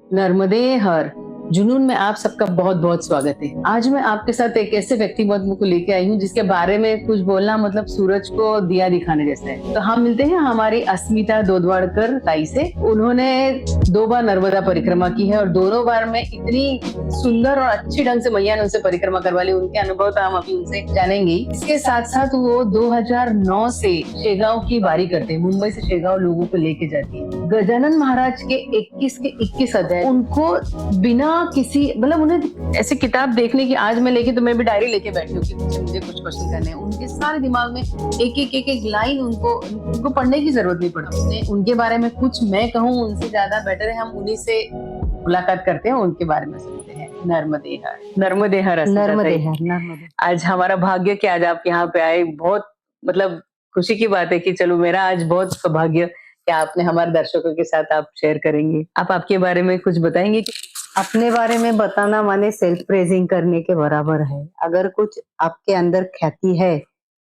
नर्मदे हर जुनून में आप सबका बहुत बहुत स्वागत है। आज मैं आपके साथ एक ऐसे व्यक्तित्व को लेके आई हूँ जिसके बारे में कुछ बोलना मतलब सूरज को दिया दिखाने जैसा है। तो हम मिलते हैं हमारी अस्मिता दोदवाड़कर ताई से। उन्होंने 2 बार नर्मदा परिक्रमा की है और दोनों बार में इतनी सुंदर और अच्छी ढंग से मैया ने उनसे परिक्रमा करवा ली। उनके अनुभव तो हम अभी उनसे जानेंगे। इसके साथ साथ वो 2009 से शेगांव की बारी करते हैं। मुंबई से शेगांव लोगों को लेके जाती है। गजानन महाराज के 21 के 21 अध्याय उनको बिना किसी मतलब उन्हें ऐसे किताब देखने की आज मैं लेके तो मैं भी डायरी लेके बैठी हूँ कि मुझे कुछ क्वेश्चन करने हैं। उनके सारे दिमाग में एक लाइन उनको पढ़ने की जरूरत नहीं पड़ती। उनके बारे में कुछ मैं कहूँ उनसे ज्यादा बेटर है हम उन्हीं से मुलाकात करते हैं, उनके बारे में सुनते हैं। नर्मदे हर नर्मदे हर नर्मदे हर नर्मदे। आज हमारा भाग्य कि आज आप यहाँ पे आए। बहुत मतलब खुशी की बात है कि चलो मेरा आज बहुत सौभाग्य कि आपने हमारे दर्शकों के साथ आप शेयर करेंगे। आप आपके बारे में कुछ बताएंगे कि अपने बारे में बताना माने सेल्फ प्रेजिंग करने के बराबर है। अगर कुछ आपके अंदर ख्याति है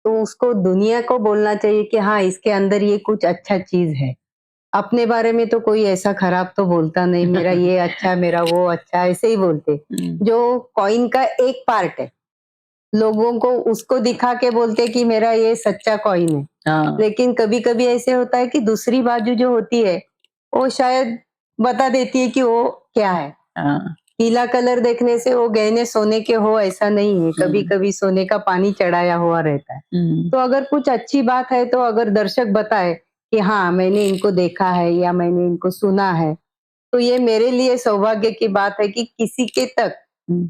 तो उसको दुनिया को बोलना चाहिए कि हाँ, इसके अंदर ये कुछ अच्छा चीज है। अपने बारे में तो कोई ऐसा खराब तो बोलता नहीं, मेरा ये अच्छा, मेरा वो अच्छा, ऐसे ही बोलते। जो कॉइन का एक पार्ट है, लोगों को उसको दिखा के बोलते कि मेरा ये सच्चा कॉइन है। हाँ, लेकिन कभी कभी ऐसे होता है कि दूसरी बाजू जो होती है वो शायद बता देती है कि वो क्या है। हाँ, पीला कलर देखने से वो गहने सोने के हो ऐसा नहीं है, कभी कभी सोने का पानी चढ़ाया हुआ रहता है। तो अगर कुछ अच्छी बात है तो अगर दर्शक बताए कि हाँ मैंने इनको देखा है या मैंने इनको सुना है, तो ये मेरे लिए सौभाग्य की बात है कि किसी के तक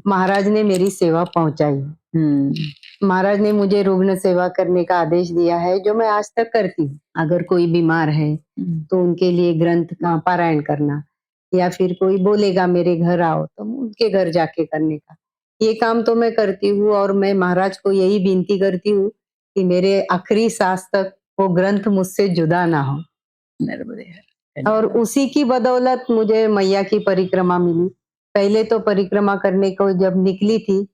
महाराज ने मेरी सेवा पहुंचाई है। महाराज ने मुझे रुग्ण सेवा करने का आदेश दिया है जो मैं आज तक करती हूँ। अगर कोई बीमार है तो उनके लिए ग्रंथ का पारायण करना, या फिर कोई बोलेगा मेरे घर आओ तो उनके घर जाके करने का, ये काम तो मैं करती हूँ। और मैं महाराज को यही विनती करती हूँ कि मेरे आखिरी सांस तक वो ग्रंथ मुझसे जुदा ना हो। नर्मदे हर। और उसी की बदौलत मुझे मैया की परिक्रमा मिली। पहले तो परिक्रमा करने को जब निकली थी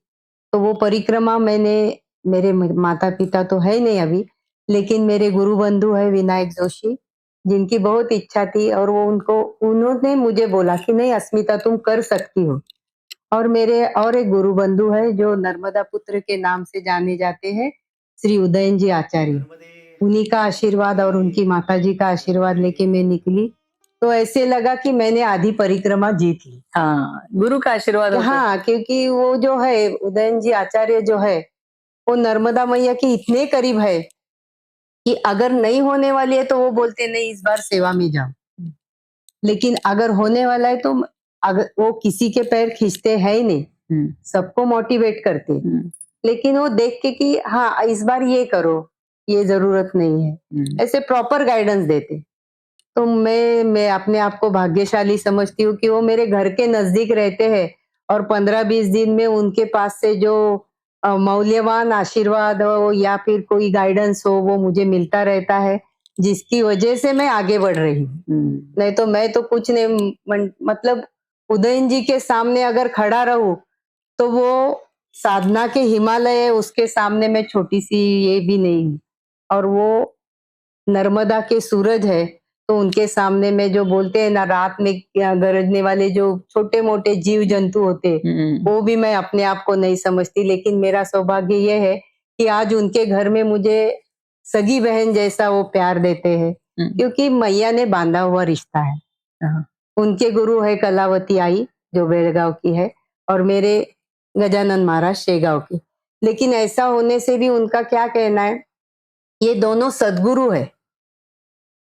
तो वो परिक्रमा मैंने, मेरे माता पिता तो है नहीं अभी, लेकिन मेरे गुरु बंधु है विनायक जोशी, जिनकी बहुत इच्छा थी और वो उन्होंने मुझे बोला कि नहीं अस्मिता तुम कर सकती हो। और मेरे और एक गुरु बंधु है जो नर्मदा पुत्र के नाम से जाने जाते हैं, श्री उदयन जी आचार्य। उन्हीं का आशीर्वाद और उनकी माता जी का आशीर्वाद लेके मैं निकली तो ऐसे लगा कि मैंने आधी परिक्रमा जीत ली। हाँ, गुरु का आशीर्वाद हो तो हाँ, क्योंकि वो जो है उदयन जी आचार्य जो है वो नर्मदा मैया के इतने करीब है कि अगर नहीं होने वाली है तो वो बोलते नहीं इस बार सेवा में जाओ, लेकिन अगर होने वाला है तो अगर वो किसी के पैर खींचते हैं ही नहीं, सबको मोटिवेट करते। लेकिन वो देख के कि हाँ इस बार ये करो, ये जरूरत नहीं है, ऐसे प्रॉपर गाइडेंस देते। तो मैं अपने आप को भाग्यशाली समझती हूँ कि वो मेरे घर के नजदीक रहते हैं और 15-20 दिन में उनके पास से जो मौल्यवान आशीर्वाद हो या फिर कोई गाइडेंस हो वो मुझे मिलता रहता है, जिसकी वजह से मैं आगे बढ़ रही हूँ। नहीं तो मैं तो कुछ नहीं, मतलब उदयन जी के सामने अगर खड़ा रहूं तो वो साधना के हिमालय है, उसके सामने मैं छोटी सी ये भी नहीं हूँ। और वो नर्मदा के सूरज है तो उनके सामने में जो बोलते हैं ना रात में गरजने वाले जो छोटे मोटे जीव जंतु होते वो भी मैं अपने आप को नहीं समझती। लेकिन मेरा सौभाग्य ये है कि आज उनके घर में मुझे सगी बहन जैसा वो प्यार देते हैं, क्योंकि मैया ने बांधा हुआ रिश्ता है। उनके गुरु है कलावती आई जो बेलगांव की है और मेरे गजानन महाराज शेगांव की। लेकिन ऐसा होने से भी उनका क्या कहना है, ये दोनों सदगुरु है।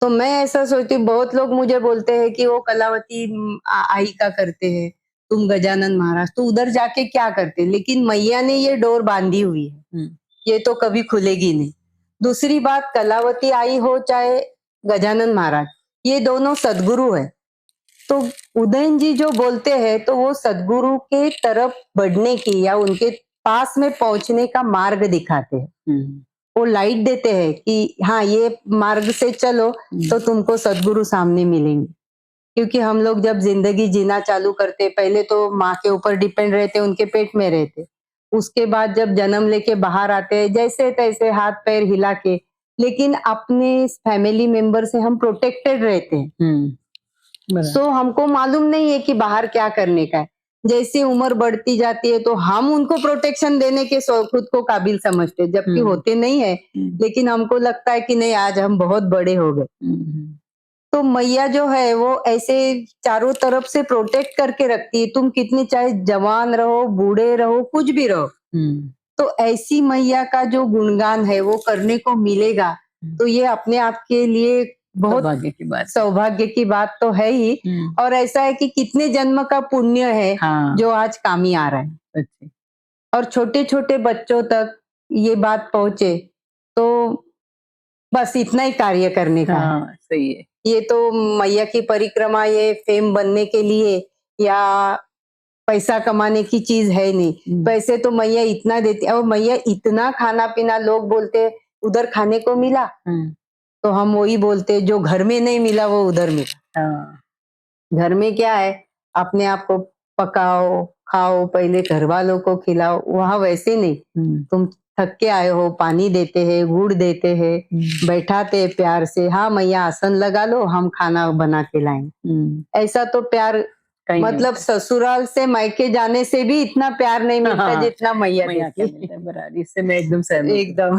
तो मैं ऐसा सोचती हूँ, बहुत लोग मुझे बोलते हैं कि वो कलावती आई का करते हैं, तुम गजानन महाराज तो उधर जाके क्या करते, लेकिन मैया ने ये डोर बांधी हुई है, ये तो कभी खुलेगी नहीं। दूसरी बात, कलावती आई हो चाहे गजानन महाराज, ये दोनों सदगुरु है। तो उदयन जी जो बोलते हैं तो वो सदगुरु के तरफ बढ़ने की या उनके पास में पहुंचने का मार्ग दिखाते हैं। वो लाइट देते हैं कि हाँ ये मार्ग से चलो तो तुमको सदगुरु सामने मिलेंगे। क्योंकि हम लोग जब जिंदगी जीना चालू करते, पहले तो माँ के ऊपर डिपेंड रहते, उनके पेट में रहते, उसके बाद जब जन्म लेके बाहर आते हैं जैसे तैसे हाथ पैर हिला के, लेकिन अपने फैमिली मेंबर से हम प्रोटेक्टेड रहते हैं। सो हमको मालूम नहीं है कि बाहर क्या करने का है। जैसे उम्र बढ़ती जाती है तो हम उनको प्रोटेक्शन देने के खुद को काबिल समझते हैं, जबकि होते नहीं है। लेकिन हमको लगता है कि नहीं, आज हम बहुत बड़े हो गए। तो मैया जो है वो ऐसे चारों तरफ से प्रोटेक्ट करके रखती है। तुम कितनी चाहे जवान रहो, बूढ़े रहो, कुछ भी रहो, तो ऐसी मैया का जो गुणगान है वो करने को मिलेगा, तो ये अपने आप के लिए बहुत सौभाग्य की बात तो है ही। और ऐसा है कि कितने जन्म का पुण्य है जो आज काम ही आ रहा है। और छोटे छोटे बच्चों तक ये बात पहुंचे तो बस इतना ही कार्य करने का है। सही है। ये तो मैया की परिक्रमा ये फेम बनने के लिए या पैसा कमाने की चीज है नहीं। पैसे तो मैया इतना देती है और मैया इतना खाना पीना, लोग बोलते उधर खाने को मिला, तो हम वही बोलते जो घर में नहीं मिला वो उधर मिला। घर में क्या है, अपने आप को पकाओ, खाओ, पहले घर वालों को खिलाओ। वहां वैसे नहीं, तुम थक के आए हो, पानी देते हैं, गुड़ देते हैं, बैठाते हैं प्यार से, हाँ मैया आसन लगा लो, हम खाना बना के लाएंगे। ऐसा तो प्यार मतलब ससुराल से मायके जाने से भी इतना प्यार नहीं मिलता जितना मैया देती है। इससे मैं एकदम सहमत हूँ। एकदम।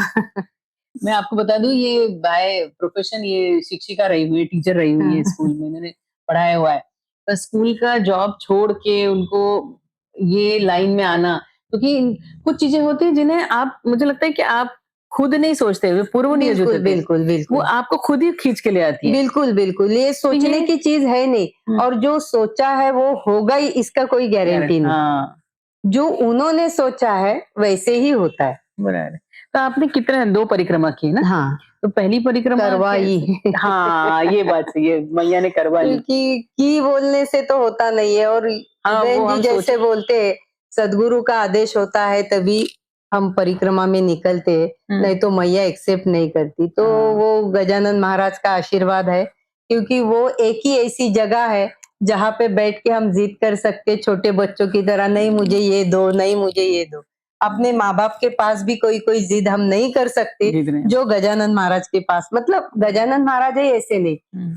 मैं आपको बता दूं, ये बाय प्रोफेशन ये शिक्षिका रही हुई है, टीचर रही हुई है स्कूल में, मैंने पढ़ाया हुआ है। तो स्कूल का जॉब छोड़ के उनको ये लाइन में आना, क्योंकि कुछ चीजें होती हैं जिन्हें आप, मुझे लगता है कि आप खुद नहीं सोचते हुए, पूर्व नहीं बिल्कुल बिल्कुल बिल्कुल, वो आपको खुद ही खींच के ले आती है। बिल्कुल बिल्कुल, ये सोचने की चीज है नहीं। और जो सोचा है वो होगा ही, इसका कोई गारंटी नहीं। जो उन्होंने सोचा है वैसे ही होता है। बराबर। तो आपने कितने 2 परिक्रमा की ना? हाँ, तो पहली परिक्रमा करवाई। हाँ, ये बात सही है, मैया ने करवा ली। क्योंकि की बोलने से तो होता नहीं है। और उदयन जी जैसे बोलते हैं, सदगुरु का आदेश होता है तभी हम परिक्रमा में निकलते हैं, नहीं तो मैया एक्सेप्ट नहीं करती। तो वो गजानन महाराज का आशीर्वाद है, क्योंकि वो एक ही ऐसी जगह है जहाँ पे बैठ के हम जिद कर सकते, छोटे बच्चों की तरह, नहीं मुझे ये दो, नहीं मुझे ये दो। अपने माँ बाप के पास भी कोई कोई जिद हम नहीं कर सकते जो गजानन महाराज के पास, मतलब गजानन महाराज है ऐसे नहीं,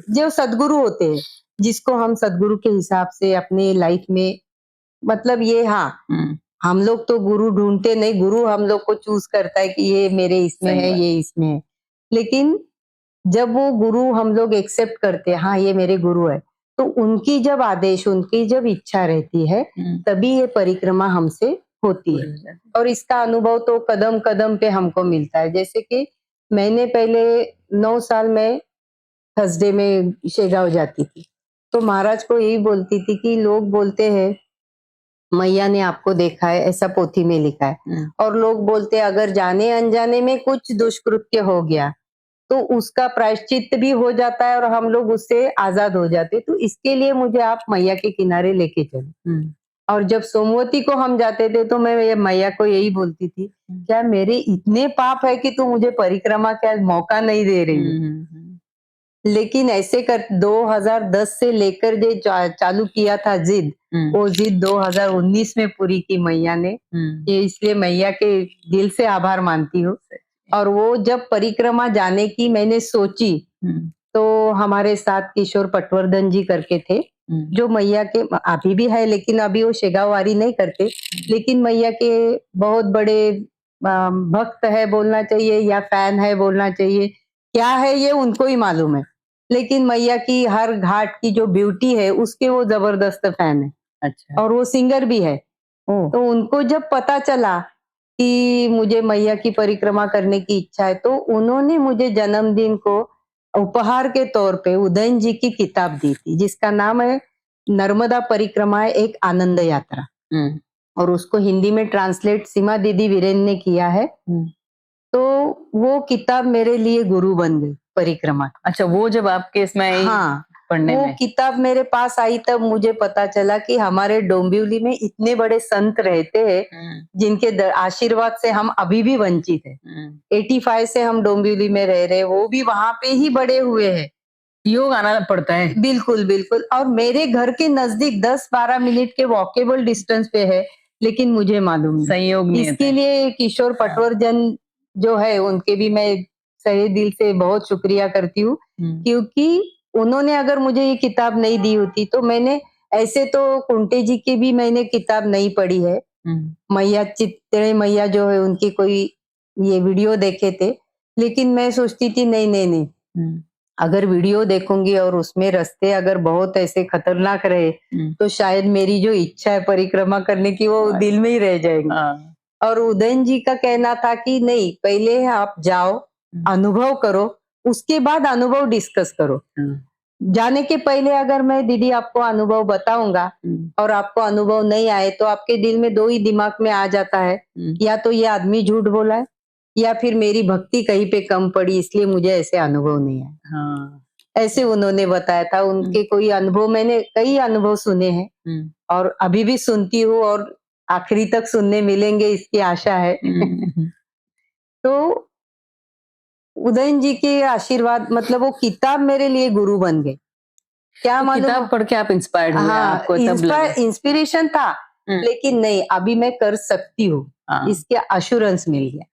जो सदगुरु होते हैं, जिसको हम सदगुरु के हिसाब से अपने लाइफ में, मतलब ये, हाँ हम लोग तो गुरु ढूंढते नहीं, गुरु हम लोग को चूज करता है कि ये मेरे इसमें है, ये इसमें है। लेकिन जब वो गुरु हम लोग एक्सेप्ट करते हैं, हाँ ये मेरे गुरु है, तो उनकी जब आदेश, उनकी जब इच्छा रहती है, तभी ये परिक्रमा हमसे होती है। और इसका अनुभव तो कदम कदम पे हमको मिलता है। जैसे कि मैंने पहले 9 साल में थर्सडे में शेगांव जाती थी, तो महाराज को यही बोलती थी कि लोग बोलते हैं मैया ने आपको देखा है, ऐसा पोथी में लिखा है, और लोग बोलते हैं अगर जाने अनजाने में कुछ दुष्कृत्य हो गया तो उसका प्रायश्चित भी हो जाता है और हम लोग उससे आजाद हो जाते। तो इसके लिए मुझे आप मैया के किनारे लेके चलो। और जब सोमवती को हम जाते थे तो मैं ये मैया को यही बोलती थी, क्या मेरे इतने पाप है कि तू मुझे परिक्रमा का मौका नहीं दे रही। लेकिन ऐसे कर 2010 से लेकर जो चालू किया था जिद, वो जिद 2019 में पूरी की मैया ने। ये इसलिए मैया के दिल से आभार मानती हूँ। और वो जब परिक्रमा जाने की मैंने सोची, तो हमारे साथ किशोर पटवर्धन जी करके थे, जो मैया के अभी भी है, लेकिन अभी वो शेगावारी नहीं करते, लेकिन मैया के बहुत बड़े भक्त है बोलना चाहिए या फैन है बोलना चाहिए, क्या है ये उनको ही मालूम है। लेकिन मैया की हर घाट की जो ब्यूटी है उसके वो जबरदस्त फैन है। अच्छा। और वो सिंगर भी है। तो उनको जब पता चला कि मुझे मैया की परिक्रमा करने की इच्छा है, तो उन्होंने मुझे जन्मदिन को उपहार के तौर पे उदयन जी की किताब दी थी, जिसका नाम है नर्मदा परिक्रमा एक आनंद यात्रा। और उसको हिंदी में ट्रांसलेट सीमा दीदी वीरेन ने किया है। तो वो किताब मेरे लिए गुरु बन गई परिक्रमा। अच्छा, वो जब आपके इसमें हाँ, पढ़ने वो में किताब मेरे पास आई तब मुझे पता चला कि हमारे डोंबिवली में इतने बड़े संत रहते हैं जिनके आशीर्वाद से हम अभी भी वंचित है। 85 से हम डोंबिवली में रह रहे, वो भी वहां पे ही बड़े हुए हैं। योग आना पड़ता है। बिल्कुल बिल्कुल। और मेरे घर के नजदीक 10-12 मिनट के वॉकेबल डिस्टेंस पे है, लेकिन मुझे मालूम नहीं, संयोग नहीं। इसके लिए किशोर पटवर्धन जो है उनके भी मैं सही दिल से बहुत शुक्रिया करती हूँ, क्योंकि उन्होंने अगर मुझे ये किताब नहीं दी होती तो मैंने ऐसे तो कुंटे जी की भी मैंने किताब नहीं पढ़ी है। मैया चित्तरे मैया जो है उनकी कोई ये वीडियो देखे थे, लेकिन मैं सोचती थी नहीं नहीं नहीं, अगर वीडियो देखूंगी और उसमें रास्ते अगर बहुत ऐसे खतरनाक रहे तो शायद मेरी जो इच्छा है परिक्रमा करने की वो दिल में ही रह जाएगी। और उदयन जी का कहना था कि नहीं, पहले आप जाओ, अनुभव करो, उसके बाद अनुभव डिस्कस करो। जाने के पहले अगर मैं दीदी आपको अनुभव बताऊंगा और आपको अनुभव नहीं आए तो आपके दिल में दो ही दिमाग में आ जाता है, या तो ये आदमी झूठ बोला है या फिर मेरी भक्ति कहीं पे कम पड़ी इसलिए मुझे ऐसे अनुभव नहीं आया। ऐसे उन्होंने बताया था। उनके कोई अनुभव, मैंने कई अनुभव सुने हैं और अभी भी सुनती हूँ और आखिरी तक सुनने मिलेंगे इसकी आशा है। तो उदयन जी के आशीर्वाद, मतलब वो किताब मेरे लिए गुरु बन गई। क्या तो मालूम, किताब पढ़ के आप इंस्पायर्ड हुए, हाँ, आपको तब लगा? इंस्पिरेशन था, लेकिन नहीं अभी मैं कर सकती हूँ, इसके अश्योरेंस मिल गया।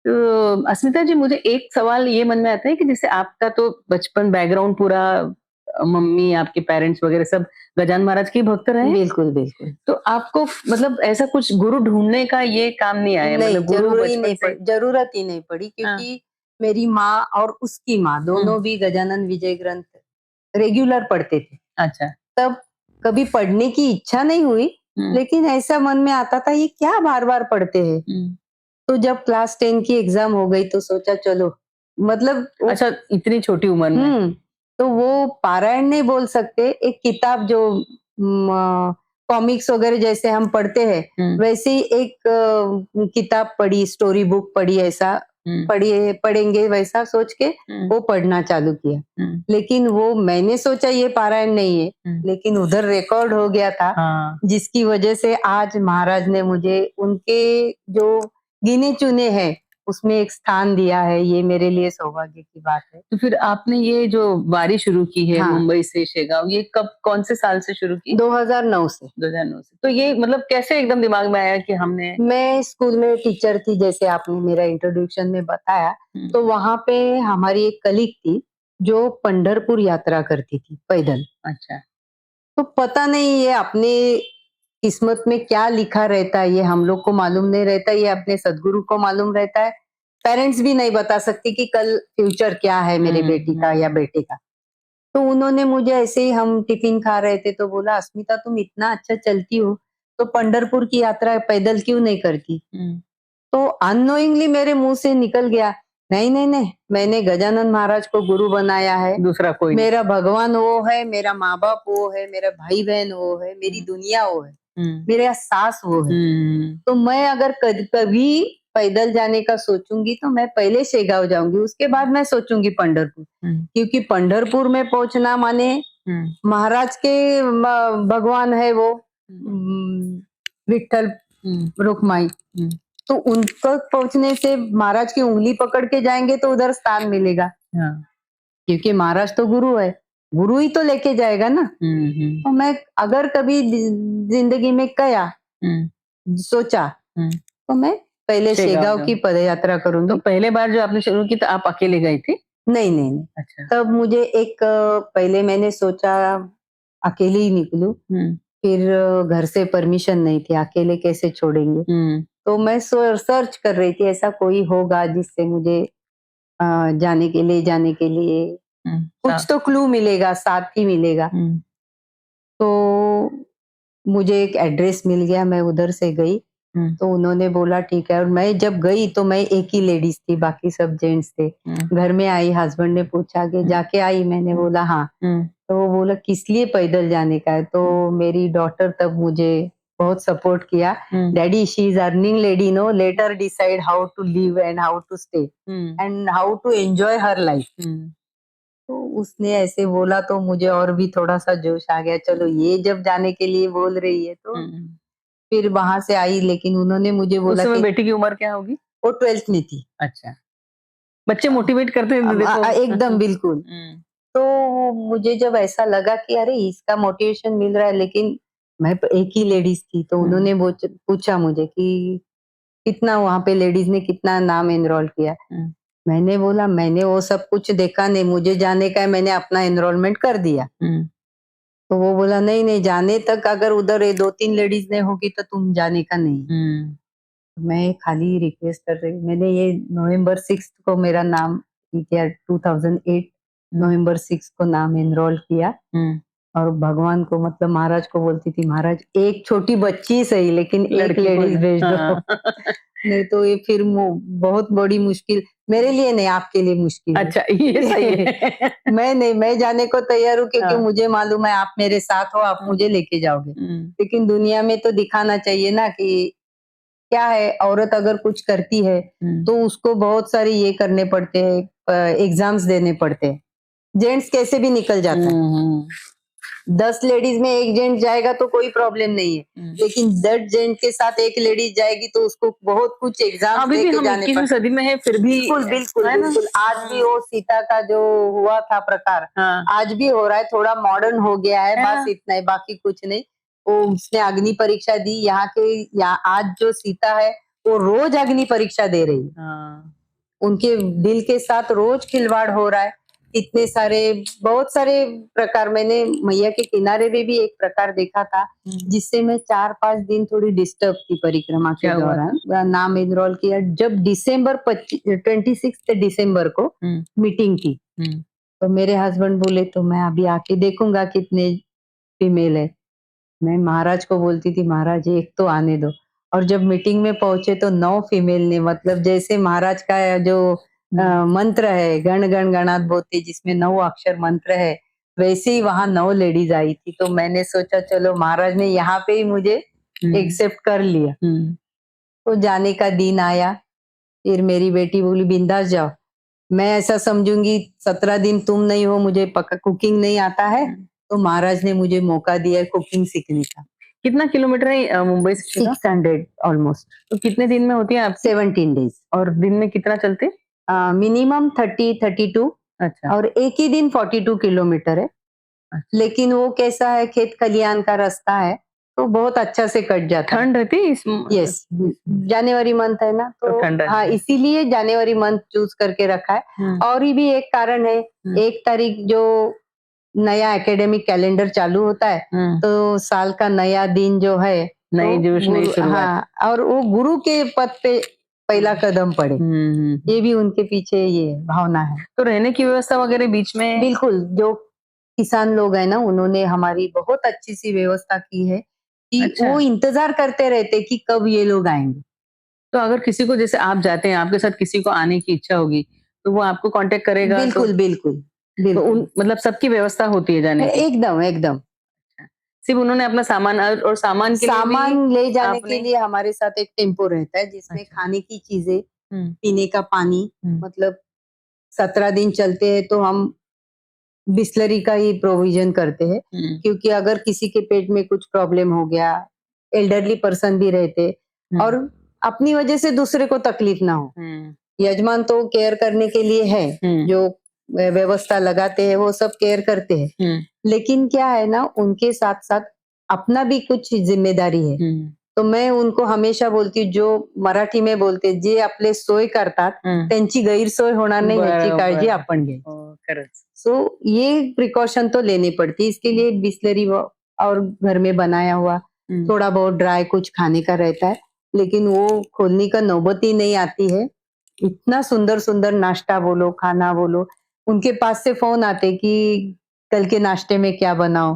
तो अस्मिता जी, मुझे एक सवाल ये मन में आता है कि जैसे आपका तो बचपन बैकग्राउंड पूरा, मम्मी आपके पेरेंट्स वगैरह सब गजानन महाराज के भक्त रहे। बिल्कुल बिल्कुल। तो आपको मतलब ऐसा कुछ गुरु ढूंढने का ये काम नहीं आया? नहीं, मतलब गुरु जरूरत ही नहीं पड़ी क्योंकि मेरी माँ और उसकी माँ दोनों भी गजानन विजय ग्रंथ रेगुलर पढ़ते थे। अच्छा। तब कभी पढ़ने की इच्छा नहीं हुई, लेकिन ऐसा मन में आता था ये क्या बार बार पढ़ते हैं। तो जब क्लास 10 की एग्जाम हो गई तो सोचा चलो, मतलब अच्छा, इतनी छोटी उम्र में? तो वो पारायण नहीं बोल सकते, एक किताब जो कॉमिक्स वगैरह जैसे हम पढ़ते हैं वैसे ही एक किताब पढ़ी, स्टोरी बुक पढ़ी, ऐसा पढ़ेंगे वैसा सोच के वो पढ़ना चालू किया। लेकिन वो मैंने सोचा ये पारायण नहीं है, लेकिन उधर रिकॉर्ड हो गया था। जिसकी वजह से आज महाराज ने मुझे उनके जो गिने चुने हैं उसमें एक स्थान दिया है। ये मेरे लिए सौभाग्य की बात है। तो फिर आपने ये जो वारी शुरू की है मुंबई से शेगांव, ये कब, कौन से साल से शुरू की? 2009 से। 2009 से। तो ये मतलब कैसे एकदम दिमाग में आया कि हमने? मैं स्कूल में टीचर थी, जैसे आपने मेरा इंट्रोडक्शन में बताया, तो वहां पे हमारी एक कलीग थी जो पंढरपुर यात्रा करती थी पैदल। अच्छा। तो पता नहीं ये अपने किस्मत में क्या लिखा रहता है, ये हम लोग को मालूम नहीं रहता, ये अपने सदगुरु को मालूम रहता है। पेरेंट्स भी नहीं बता सकते कि कल फ्यूचर क्या है मेरे बेटी का या बेटे का। तो उन्होंने मुझे ऐसे ही, हम टिफिन खा रहे थे तो बोला, अस्मिता तुम इतना अच्छा चलती हो तो पंढरपुर की यात्रा पैदल क्यों नहीं करती? तो अननोइंगली मेरे मुंह से निकल गया, नहीं नहीं नहीं, मैंने गजानन महाराज को गुरु बनाया है, दूसरा कोई नहीं। मेरा भगवान वो है, मेरा माँ बाप वो है, मेरा भाई बहन वो है, मेरी दुनिया वो है, मेरा सास वो है। तो मैं अगर कभी पैदल जाने का सोचूंगी तो मैं पहले शेगांव जाऊंगी, उसके बाद मैं सोचूंगी पंढरपुर। क्योंकि पंढरपुर में पहुंचना माने महाराज के भगवान है वो विठ्ठल रुक्माई, तो उन तक पहुंचने से महाराज की उंगली पकड़ के जाएंगे तो उधर स्थान मिलेगा। क्योंकि महाराज तो गुरु है, गुरु ही तो लेके जाएगा ना। तो मैं अगर कभी जिंदगी में कया सोचा तो मैं पहले शेगांव की पद यात्रा करूंगी। तो पहले बार जो आपने शुरू की तो आप अकेले गई थी? नहीं नहीं नहीं। अच्छा। तब मुझे एक पहले मैंने सोचा अकेले ही निकलूं, फिर घर से परमिशन नहीं थी, अकेले कैसे छोड़ेंगे। तो मैं सर्च कर रही थी ऐसा कोई होगा जिससे मुझे जाने के लिए कुछ तो क्लू मिलेगा, साथ ही मिलेगा। तो मुझे एक एड्रेस मिल गया, मैं उधर से गई। तो उन्होंने बोला ठीक है, और मैं जब गई तो मैं एक ही लेडीज थी, बाकी सब जेंट्स थे। घर में आई, हस्बैंड ने पूछा कि जाके आई, मैंने बोला हाँ। तो वो बोला किस लिए पैदल जाने का है? तो मेरी डॉटर तब मुझे बहुत सपोर्ट किया, daddy she is earning lady, no, let her decide how to live and how to stay and how to enjoy her life. तो उसने ऐसे बोला तो मुझे और भी थोड़ा सा जोश आ गया, चलो ये जब जाने के लिए बोल रही है तो फिर वहां से आई। लेकिन उन्होंने मुझे बोला कि बेटी की उम्र क्या होगी? वो 12th में थी। अच्छा। बच्चे मोटिवेट करते हैं देखो। एकदम बिल्कुल। तो मुझे जब ऐसा लगा कि अरे इसका मोटिवेशन मिल रहा है, लेकिन मैं एक ही लेडीज थी, तो उन्होंने पूछा मुझे कि कितना वहां पे लेडीज ने कितना नाम एनरोल किया। मैंने बोला मैंने वो सब कुछ देखा नहीं, मुझे जाने का है, मैंने अपना एनरोलमेंट कर दिया। तो वो बोला नहीं नहीं, जाने तक अगर उधर ये 2-3 लेडीज नहीं होगी तो तुम जाने का नहीं। मैं खाली रिक्वेस्ट कर रही, मैंने ये नवंबर 6 को मेरा नाम किया, 2008 नवंबर 6 को नाम एनरोल किया। और भगवान को मतलब महाराज को बोलती थी, महाराज एक छोटी बच्ची सही लेकिन एक लड़की को लेडीज भेज दो। हाँ। नहीं तो ये फिर बहुत बड़ी मुश्किल, मेरे लिए नहीं आपके लिए मुश्किल है। अच्छा ये सही है। मैं जाने को तैयार हूँ क्योंकि हाँ। मुझे मालूम है आप मेरे साथ हो, आप मुझे लेके जाओगे। लेकिन दुनिया में तो दिखाना चाहिए ना कि क्या है, औरत अगर कुछ करती है तो उसको बहुत सारे ये करने पड़ते हैं, एग्जाम्स देने पड़ते हैं। जेंट्स कैसे भी निकल जाता है। 10 लेडीज में एक जेंट जाएगा तो कोई प्रॉब्लम नहीं है, लेकिन 10 जेंट के साथ एक लेडीज जाएगी तो उसको बहुत कुछ एग्जाम अभी दे भी के हम जाने 21वीं पड़ते। सदी में है फिर भी बिल्कुल बिल्कुल है ना? बिल्कुल, आज भी वो सीता का जो हुआ था प्रकार हाँ। आज भी हो रहा है, थोड़ा मॉडर्न हो गया है, है बस ना? इतना ही, बाकी कुछ नहीं। वो उसने अग्नि परीक्षा दी, यहाँ आज जो सीता है वो रोज अग्नि परीक्षा दे रही है। हाँ। उनके दिल के साथ रोज खिलवाड़ हो रहा है। इतने सारे बहुत सारे प्रकार, मैंने मैया के किनारे में भी एक प्रकार देखा था जिससे मैं 4-5 दिन थोड़ी डिस्टर्ब थी परिक्रमा के क्या हुआ दौरान। नाम एनरोल किया जब दिसंबर 26 दिसंबर को मीटिंग थी। तो मेरे हस्बैंड बोले तो मैं अभी आके देखूंगा कितने फीमेल है। मैं महाराज को बोलती थी, महाराज एक तो आने दो। और जब मीटिंग में पहुंचे तो 9 फीमेल ने, मतलब जैसे महाराज का जो मंत्र है गण गण गणात बोते, जिसमें 9 अक्षर मंत्र है, वैसे ही वहां 9 लेडीज आई थी। तो मैंने सोचा चलो महाराज ने यहाँ पे ही मुझे एक्सेप्ट कर लिया। तो जाने का दिन आया, फिर मेरी बेटी बोली बिंदास जाओ। मैं ऐसा समझूंगी 17 दिन तुम नहीं हो, मुझे कुकिंग नहीं आता है, तो महाराज ने मुझे मौका दिया कुकिंग सीखने का। कितना किलोमीटर है मुंबई से शिमला? 600 ऑलमोस्ट। तो कितने दिन में होती है आपकी? 17 डेज। और दिन में कितना चलते? मिनिमम 30-32। अच्छा। और एक ही दिन 42 किलोमीटर है। अच्छा। लेकिन वो कैसा है, खेत खलियान का रास्ता है तो बहुत अच्छा से कट जाता है। ठंड रहती है यस, जनवरी मंथ है ना, तो तो ठंड हाँ रहती है। इसीलिए जनवरी मंथ चूज करके रखा है। और ये भी एक कारण है, 1 तारीख जो नया एकेडमिक कैलेंडर चालू होता है तो साल का नया दिन जो है नई तो जोश नई शुरुआत। हाँ, और वो गुरु के पद पे पहला कदम पड़े, ये भी उनके पीछे ये भावना है। तो रहने की व्यवस्था वगैरह बीच में? बिल्कुल, जो किसान लोग हैं ना उन्होंने हमारी बहुत अच्छी सी व्यवस्था की है कि अच्छा। वो इंतजार करते रहते कि कब ये लोग आएंगे। तो अगर किसी को, जैसे आप जाते हैं, आपके साथ किसी को आने की इच्छा होगी तो वो आपको कांटेक्ट करेगा? बिल्कुल बिल्कुल तो बिल्कुल, उन मतलब सबकी व्यवस्था होती है जाने की? एकदम एकदम। सिर्फ उन्होंने अपना सामान और सामान के लिए भी सामान ले जाने के आपने? लिए हमारे साथ एक टेम्पो रहता है जिसमें अच्छा। खाने की चीजें, पीने का पानी, मतलब 17 दिन चलते हैं तो हम बिस्लरी का ही प्रोविजन करते हैं, क्योंकि अगर किसी के पेट में कुछ प्रॉब्लम हो गया, एल्डरली पर्सन भी रहते और अपनी वजह से दूसरे को तकलीफ ना हो। यजमान तो केयर करने के लिए है, जो व्यवस्था लगाते हैं वो सब केयर करते हैं, लेकिन क्या है ना उनके साथ साथ अपना भी कुछ जिम्मेदारी है। तो मैं उनको हमेशा बोलती हूँ, जो मराठी में बोलते जे आपले सोय करतात त्यांची गैरसोय होणार नाही ह्याची काळजी आपण घ्यायची। सो ये प्रिकॉशन तो लेनी पड़ती है, इसके लिए बिस्लरी और घर में बनाया हुआ थोड़ा बहुत ड्राई कुछ खाने का रहता है, लेकिन वो खोलने का नौबत ही नहीं आती है। इतना सुंदर सुंदर नाश्ता बोलो, खाना बोलो, उनके पास से फोन आते कि कल के नाश्ते में क्या बनाओ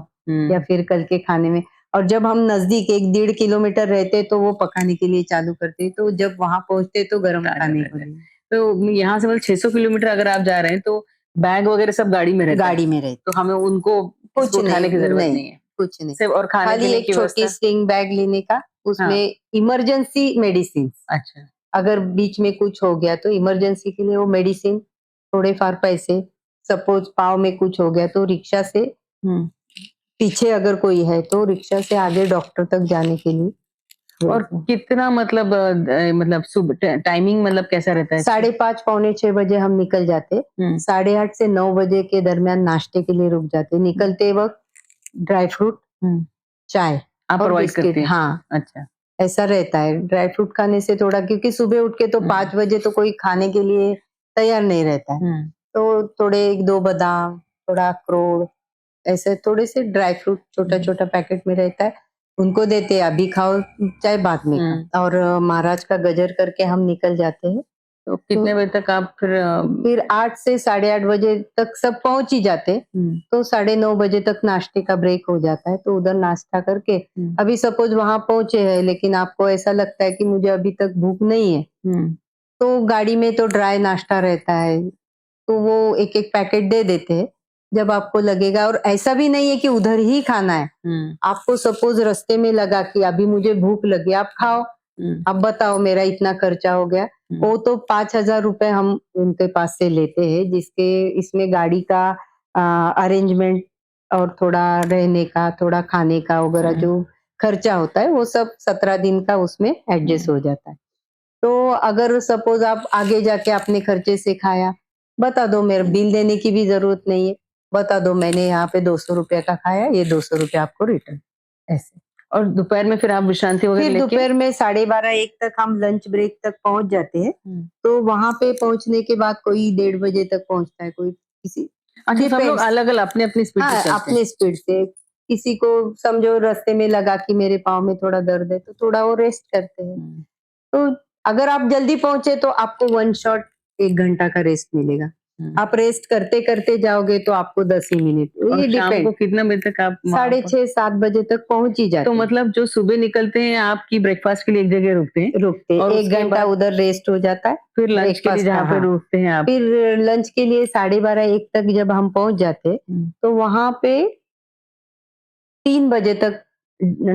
या फिर कल के खाने में। और जब हम नजदीक 1-1.5 किलोमीटर रहते तो वो पकाने के लिए चालू करते, तो जब वहां पहुंचते तो गर्म खाने को लिए। तो यहाँ से मतलब 600 किलोमीटर अगर आप जा रहे हैं तो बैग वगैरह सब गाड़ी में रहता है? गाड़ी में रहते, तो हमें उनको कुछ उठाने की जरूरत नहीं है? कुछ नहीं, सिर्फ और खाने खाली पीने एक की छोटी व्यवस्था? स्लिंग बैग लेने का, उसमें इमरजेंसी मेडिसिन, अच्छा। अगर बीच में कुछ हो गया तो इमरजेंसी के लिए वो मेडिसिन, थोड़े फार पैसे, सपोज पाव में कुछ हो गया तो रिक्शा से पीछे अगर कोई है तो रिक्शा से आगे डॉक्टर तक जाने के लिए। और कितना मतलब मतलब सुबह टाइमिंग मतलब कैसा रहता है? 5:30 पौने 6 बजे हम निकल जाते, 8:30 से 9 बजे के दरमियान नाश्ते के लिए रुक जाते, निकलते वक्त ड्राई फ्रूट, चाय आप और प्रोवाइड करती बिस्किट। हैं? हाँ, अच्छा। ऐसा रहता है। ड्राई फ्रूट खाने से थोड़ा, क्योंकि सुबह उठ के तो 5 बजे तो कोई खाने के लिए तैयार नहीं रहता है। तो थोड़े 1-2 बादाम, थोड़ा अखरोट, ऐसे थोड़े से ड्राई फ्रूट छोटा-छोटा पैकेट में रहता है, उनको देते हैं, अभी खाओ चाहे बाद में खाओ। और महाराज का गजर करके हम निकल जाते हैं। तो कितने बजे तक आप फिर 8 से 8:30 बजे तक सब पहुंच ही जाते, तो 9:30 बजे तक नाश्ते का ब्रेक हो जाता है, तो उधर नाश्ता करके अभी सपोज वहां पहुंचे हैं लेकिन आपको ऐसा लगता है कि मुझे अभी तक भूख नहीं है, तो गाड़ी में तो ड्राई नाश्ता रहता है, तो वो एक-एक पैकेट दे देते हैं जब आपको लगेगा। और ऐसा भी नहीं है कि उधर ही खाना है, आपको सपोज रास्ते में लगा कि अभी मुझे भूख लगी, आप खाओ, अब बताओ मेरा इतना खर्चा हो गया, वो तो 5,000 रुपए हम उनके पास से लेते हैं, जिसके इसमें गाड़ी का अरेंजमेंट और थोड़ा रहने का, थोड़ा खाने का वगैरह जो खर्चा होता है वो सब 17 दिन का उसमें एडजस्ट हो जाता है। तो अगर सपोज आप आगे जाके अपने खर्चे से खाया, बता दो, मेरा बिल देने की भी जरूरत नहीं है, बता दो मैंने यहाँ पे 200 रुपए का खाया, ये 200 रुपए आपको रिटर्न, ऐसे। और दोपहर में फिर आप विश्रांति वगैरह फिर लेके दोपहर में 12:30-1 तक हम लंच ब्रेक तक पहुंच जाते हैं। तो वहां पे पहुंचने के बाद कोई 1:30 बजे तक पहुंचता है, कोई किसी अच्छा, सब लोग डिपेंड्स। अलग-अलग अपनी-अपनी स्पीड से हाँ, चलते हैं। अपने स्पीड से। किसी को समझो रास्ते में लगा कि मेरे पाँव में थोड़ा दर्द है, तो थोड़ा वो रेस्ट करते हैं। तो अगर आप जल्दी पहुंचे तो आपको वन शॉट 1 घंटा का रेस्ट मिलेगा। आप रेस्ट करते-करते जाओगे तो आपको 10 ही मिनट, और ये शाम डिपेंड। को कितना बजे तक आप वहाँ पर? 6:30-7 बजे तक पहुंच ही जाते तो हैं। मतलब जो सुबह निकलते हैं आपकी ब्रेकफास्ट के लिए एक जगह रुकते हैं रुकते और 1 उसके घंटा बाद उधर रेस्ट हो जाता है। फिर लंच के लिए ब्रेकफास्ट जहाँ का, पे हाँ। रुकते हैं आप। फिर लंच के लिए 12:30-1 तक जब हम पहुंच जाते, तो वहां पे 3 बजे तक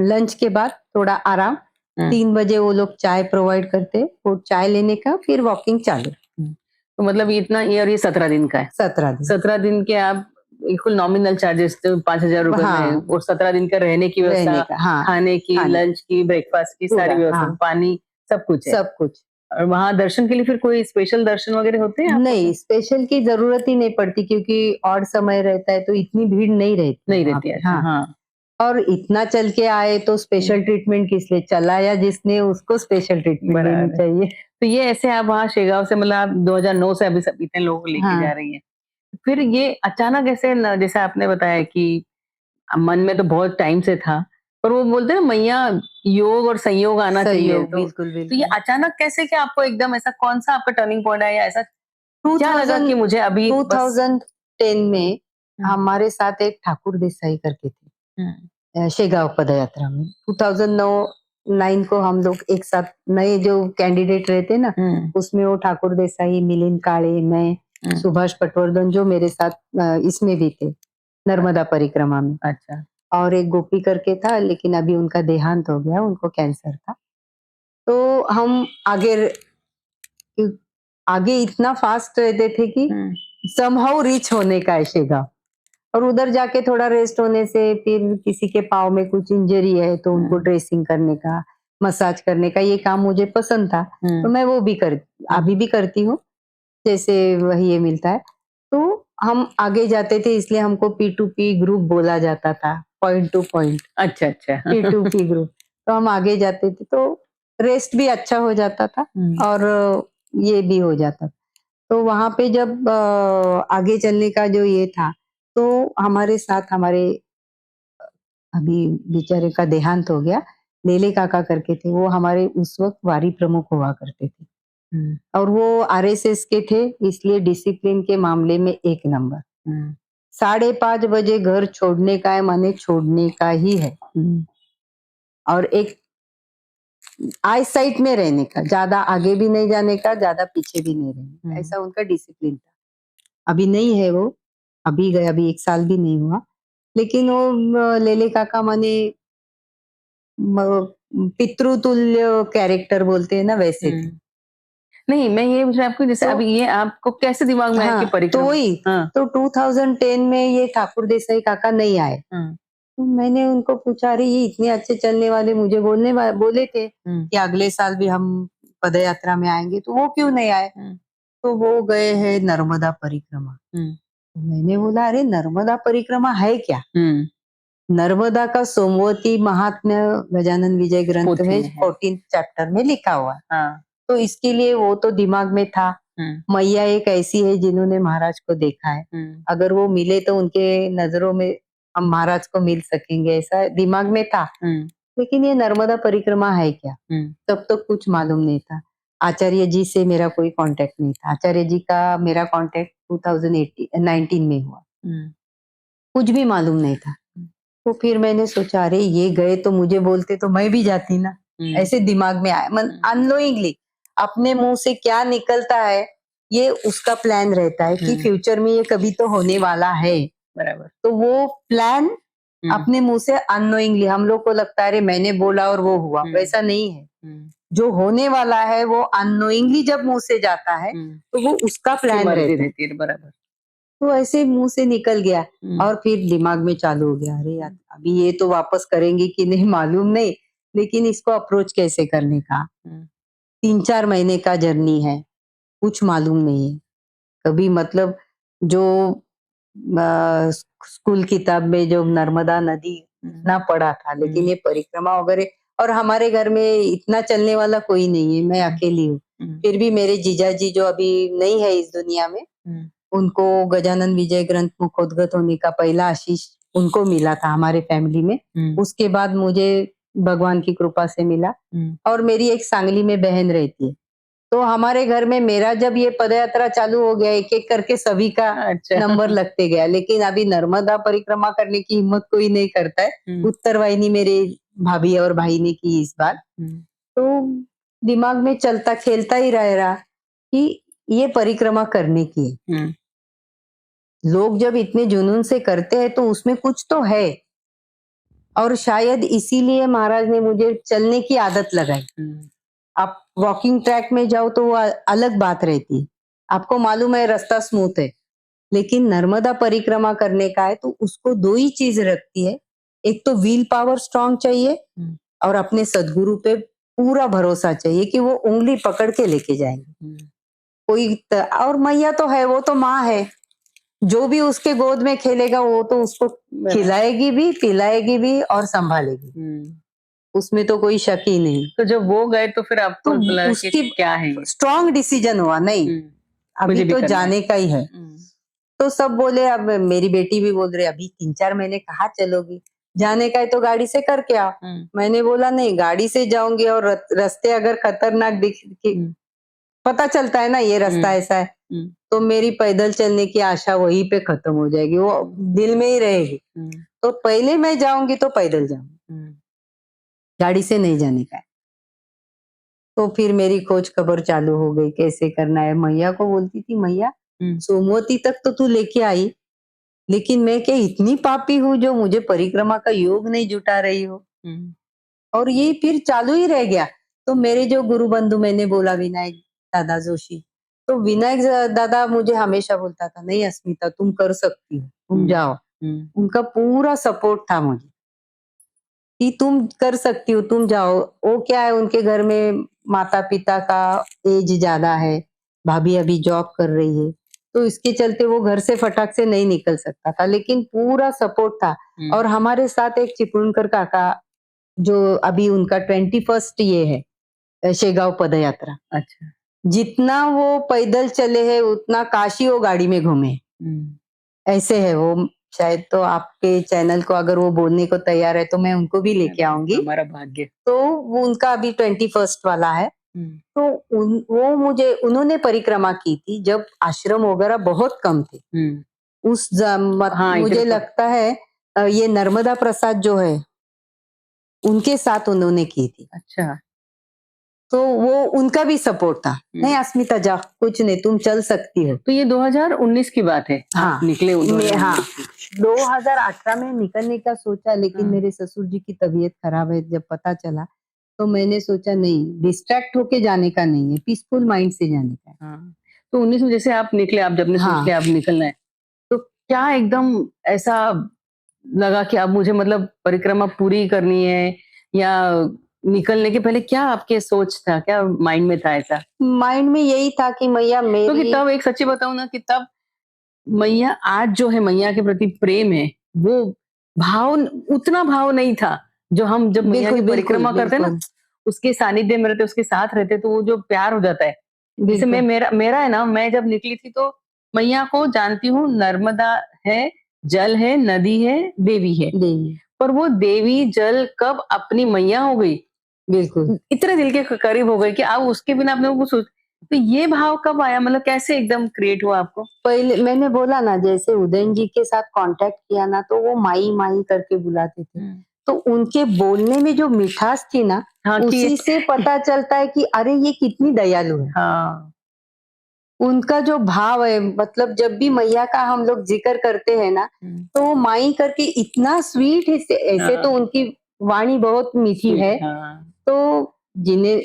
लंच के बाद थोड़ा आराम। 3 बजे वो लोग चाय प्रोवाइड करते, वो चाय लेने का फिर वॉकिंग चालू। तो मतलब ये और ये 17 दिन का है। 17 दिन। 17 दिन के आप बिल्कुल नॉमिनल चार्जेस तो 5,000 रुपए में हाँ। और 17 दिन का रहने की रहने व्यवस्था, का, हाँ। खाने की, खाने लंच की, ब्रेकफास्ट की सारी पूरा, व्यवस्था, हाँ। पानी सब कुछ है। सब कुछ। और वहाँ दर्शन के लिए फिर कोई स्पेशल दर्शन वगैरह होते हैं आपको? नहीं, स्पेशल की जरूरत ही नहीं पड़ती क्योंकि ऑड समय रहता है तो इतनी भीड़ नहीं रहती नहीं वहाँ रहती पे, है। अच्छा, हाँ। हाँ। और इतना चल के आए तो स्पेशल ट्रीटमेंट किस लिए चला, या जिसने उसको स्पेशल ट्रीटमेंट बराबर लेनी है। चाहिए। तो ये ऐसे आप वहाँ शेगांव से मतलब आप 2009 से अभी सब इतने लोगों को लेके जा हाँ। रही हैं। फिर ये अचानक ऐसे न जैसे आपने बताया कि मन में तो बहुत टाइम से था, पर वो बोलते हैं ना मैया योग और संयोग आना चाहिए सहयोग, तो बिल्कुल, ये बिल्कुल। अचानक कैसे कि आपको एकदम ऐसा कौन-सा आपका टर्निंग पॉइंट आया या ऐसा क्या लगा 2000 कि मुझे अभी बस 2010 में हुँ, हमारे साथ एक ठाकुर देसाई करके थे, हुँ, शेगांव पदयात्रा में। 2009 को हम लोग एक साथ नए जो कैंडिडेट रहते ना, हुँ, उसमें वो ठाकुर देसाई, मिलिंद काळे, मैं, हुँ, सुभाष पटवर्धन जो मेरे साथ इसमें भी थे, नर्मदा परिक्रमा में। अच्छा, और एक गोपी करके था, लेकिन अभी उनका देहांत हो गया, उनको कैंसर था। तो हम आगे इतना फास्ट रहते थे कि हुँ, समहाउ रीच होने का है शेगांव। और उधर जाके थोड़ा रेस्ट होने से फिर किसी के पाँव में कुछ इंजरी है तो उनको हुँ, ड्रेसिंग करने का, मसाज करने का, ये काम मुझे पसंद था। तो हुँ, मैं वो भी अभी भी करती हूँ, जैसे वही ये मिलता है। तो हम आगे जाते थे, इसलिए हमको P2P ग्रुप बोला जाता था, पॉइंट टू पॉइंट, अच्छा, अच्छा। P2P group. तो हम आगे जाते थे तो रेस्ट भी अच्छा हो जाता था हुँ, और ये भी हो जाता था। तो वहाँ पे जब आगे चलने का जो ये था, तो हमारे साथ हमारे अभी बेचारे का देहांत हो गया, लेले काका करके थे, वो हमारे उस वक़्त वारी प्रमुख हुआ करते थे। हुँ, और वो आरएसएस के थे, इसलिए डिसिप्लिन के मामले में 1 नंबर। हुँ, 5:30 बजे घर छोड़ने का है माने छोड़ने का ही है। हुँ, और एक आई साइट में रहने का, ज़्यादा आगे भी नहीं जाने का, ज़्यादा पीछे भी नहीं रहने का, हुँ, ऐसा उनका डिसिप्लिन था। अभी नहीं है वो, अभी गए, अभी 1 साल भी नहीं हुआ। लेकिन वो लेले काका माने म पितृतुल्य कैरेक्टर बोलते हैं ना, वैसे थे। हुँ। नहीं, मैं ये पूछ रही आपको जैसे तो अभी ये आपको कैसे दिमाग में आया कि हाँ, तो परिक्रमा वही, हाँ, तो 2010 में ये ठाकुर देसाई काका नहीं आए। हाँ, तो मैंने उनको पूछा, अरे ये इतने अच्छे चलने वाले मुझे बोले थे हुँ, कि अगले साल भी हम पदयात्रा में आएँगे, तो वो क्यों नहीं आए? हुँ, तो वो गए हैं नर्मदा परिक्रमा। हुँ, तो मैंने बोला, अरे नर्मदा परिक्रमा है क्या? हुँ, नर्मदा का सोमवती महात्म्य गजानन विजय ग्रंथ पोथी में में है। 14th चैप्टर में लिखा हुआ है। हाँ, तो इसके लिए वो तो दिमाग में था। मैया एक ऐसी है जिन्होंने महाराज को देखा है, अगर वो मिले तो उनके नजरों में हम महाराज को मिल सकेंगे, ऐसा दिमाग में था। लेकिन ये नर्मदा परिक्रमा है क्या, तब तो कुछ मालूम नहीं था। आचार्य जी से मेरा कोई कांटेक्ट नहीं था। आचार्य जी का मेरा कांटेक्ट 2019 में हुआ, कुछ भी मालूम नहीं था। तो फिर मैंने सोचा अरे ये गए तो मुझे बोलते तो मैं भी जाती ना, ऐसे दिमाग में आया। मन अननोइंगली अपने मुंह से क्या निकलता है ये उसका प्लान रहता है कि फ्यूचर में ये कभी तो होने वाला है, बराबर। तो वो प्लान अपने मुंह से अननोइंगली, हम लोग को लगता है अरे मैंने बोला और वो हुआ, वैसा नहीं है। जो होने वाला है वो अननोइंगली जब मुंह से जाता है तो वो उसका प्लान रहता है। बराबर। तो ऐसे मुंह से निकल गया और फिर दिमाग में चालू हो गया, अरे यार अभी ये तो वापस करेंगे कि नहीं मालूम नहीं, लेकिन इसको अप्रोच कैसे करने का। 3-4 महीने का जर्नी है, कुछ मालूम नहीं है। कभी मतलब जो स्कूल किताब में जो नर्मदा नदी इतना पढ़ा था, लेकिन ये परिक्रमा वगैरह, और हमारे घर में इतना चलने वाला कोई नहीं है, मैं अकेली हूँ। फिर भी मेरे जीजाजी जो अभी नहीं है इस दुनिया में, उनको गजानन विजय ग्रंथ मुखोद्गत होने का पहला आशीष उनको मिला था हमारे फैमिली में। उसके बाद मुझे भगवान की कृपा से मिला। और मेरी एक सांगली में बहन रहती है, तो हमारे घर में मेरा जब ये पदयात्रा चालू हो गया, एक एक करके सभी का नंबर लगते गया। लेकिन अभी नर्मदा परिक्रमा करने की हिम्मत कोई नहीं करता है। उत्तर वाहिनी मेरे भाभी और भाई ने की इस बार, तो दिमाग में चलता खेलता ही रहा कि ये परिक्रमा करने की है। लोग जब इतने जुनून से करते हैं तो उसमें कुछ तो है, और शायद इसीलिए महाराज ने मुझे चलने की आदत लगाई। आप वॉकिंग ट्रैक में जाओ तो वो अलग बात रहती है, आपको मालूम है रास्ता स्मूथ है, लेकिन नर्मदा परिक्रमा करने का है तो उसको दो ही चीज रखती है, एक तो व्हील पावर स्ट्रांग चाहिए और अपने सदगुरु पे पूरा भरोसा चाहिए कि वो उंगली पकड़ के लेके जाएंगे। और मैया तो है, वो तो माँ है, जो भी उसके गोद में खेलेगा वो तो उसको खिलाएगी भी, पिलाएगी भी और संभालेगी, उसमें तो कोई शक ही नहीं। तो जब वो गए तो फिर आपको तो उसकी क्या है, स्ट्रॉन्ग डिसीजन हुआ नहीं अभी तो जाने का ही है। तो सब बोले, अब मेरी बेटी भी बोल रही अभी 3-4 महीने कहाँ चलोगी, जाने का है तो गाड़ी से करके आओ। मैंने बोला नहीं, गाड़ी से जाऊंगी और रास्ते अगर खतरनाक दिख, पता चलता है ना ये रास्ता ऐसा है, तो मेरी पैदल चलने की आशा वहीं पे खत्म हो जाएगी, वो दिल में ही रहेगी। तो पहले मैं जाऊंगी तो पैदल जाऊंगी, गाड़ी से नहीं जाने का है। तो फिर मेरी खोज खबर चालू हो गई, कैसे करना है। मैया को बोलती थी, मैया सोमवती तक तो तू लेके आई, लेकिन मैं क्या इतनी पापी हूँ जो मुझे परिक्रमा का योग नहीं जुटा रही हो। और ये फिर चालू ही रह गया। तो मेरे जो गुरु बंधु, मैंने बोला विनायक दादा जोशी, तो विनायक दादा मुझे हमेशा बोलता था, नहीं अस्मिता तुम कर सकती हो, तुम जाओ। उनका पूरा सपोर्ट था मुझे कि तुम कर सकती हो, तुम जाओ। वो क्या है, उनके घर में माता पिता का एज ज्यादा है, भाभी अभी जॉब कर रही है, तो इसके चलते वो घर से फटाक से नहीं निकल सकता था, लेकिन पूरा सपोर्ट था। और हमारे साथ एक चिपळूणकर काका, जो अभी उनका 21st ये है शेगांव पदयात्रा। अच्छा, जितना वो पैदल चले हैं उतना काशी वो गाड़ी में घूमे, ऐसे है वो। शायद तो आपके चैनल को अगर वो बोलने को तैयार है तो मैं उनको भी लेके आऊंगी, हमारा भाग्य। तो वो उनका अभी 21st वाला है। तो वो मुझे, उन्होंने परिक्रमा की थी जब आश्रम वगैरह बहुत कम थे उस मुझे लगता है ये नर्मदा प्रसाद जो है उनके साथ उन्होंने की थी। अच्छा, तो वो उनका भी सपोर्ट था, नहीं अस्मिता जा, कुछ नहीं, तुम चल सकती हो। तो ये 2019 की बात है। हाँ, निकले हाँ 2018 में निकलने का सोचा, लेकिन मेरे ससुर जी की तबीयत खराब है जब पता चला, तो मैंने सोचा नहीं, डिस्ट्रैक्ट होके जाने का नहीं है, पीसफुल माइंड से जाने का है। हाँ। तो 19 में जैसे आप निकले, आप जब ने सोच लिया आप निकलना है, तो क्या एकदम ऐसा लगा कि अब मुझे मतलब परिक्रमा पूरी करनी है, या निकलने के पहले क्या आपके सोच था, क्या माइंड में था? ऐसा माइंड में यही था कि मैया मेरी, क्योंकि तब एक सच्ची बताऊं ना कि तब मैया, आज जो है मैया के प्रति प्रेम है, वो भाव उतना भाव नहीं था जो हम जब मैया की परिक्रमा करते हैं ना, उसके सानिध्य में रहते, उसके साथ रहते, तो वो जो प्यार हो जाता है जैसे बिल्कुल मेरा मेरा है ना, मैं जब निकली थी तो मैया को जानती हूँ, नर्मदा है, जल है, नदी है, देवी है। देवी पर वो देवी जल कब अपनी मैया हो गई, बिल्कुल। इतने दिल के करीब हो गई कि अब उसके बिना अपने को सोच, तो ये भाव कब आया, मतलब कैसे एकदम क्रिएट हुआ आपको? पहले मैंने बोला ना, जैसे उदयन जी के साथ कांटेक्ट किया ना, तो वो माई माई करके बुलाते थे। हुँ। तो उनके बोलने में जो मिठास थी ना, हाँ, कि उसी से पता चलता है कि अरे ये कितनी दयालु है। हाँ। उनका जो भाव है, मतलब जब भी मैया का हम लोग जिक्र करते हैं ना, हुँ। तो वो माई करके इतना स्वीट है। ऐसे तो हाँ, उनकी वाणी बहुत मीठी स्वीट है। हाँ। तो जिन्हें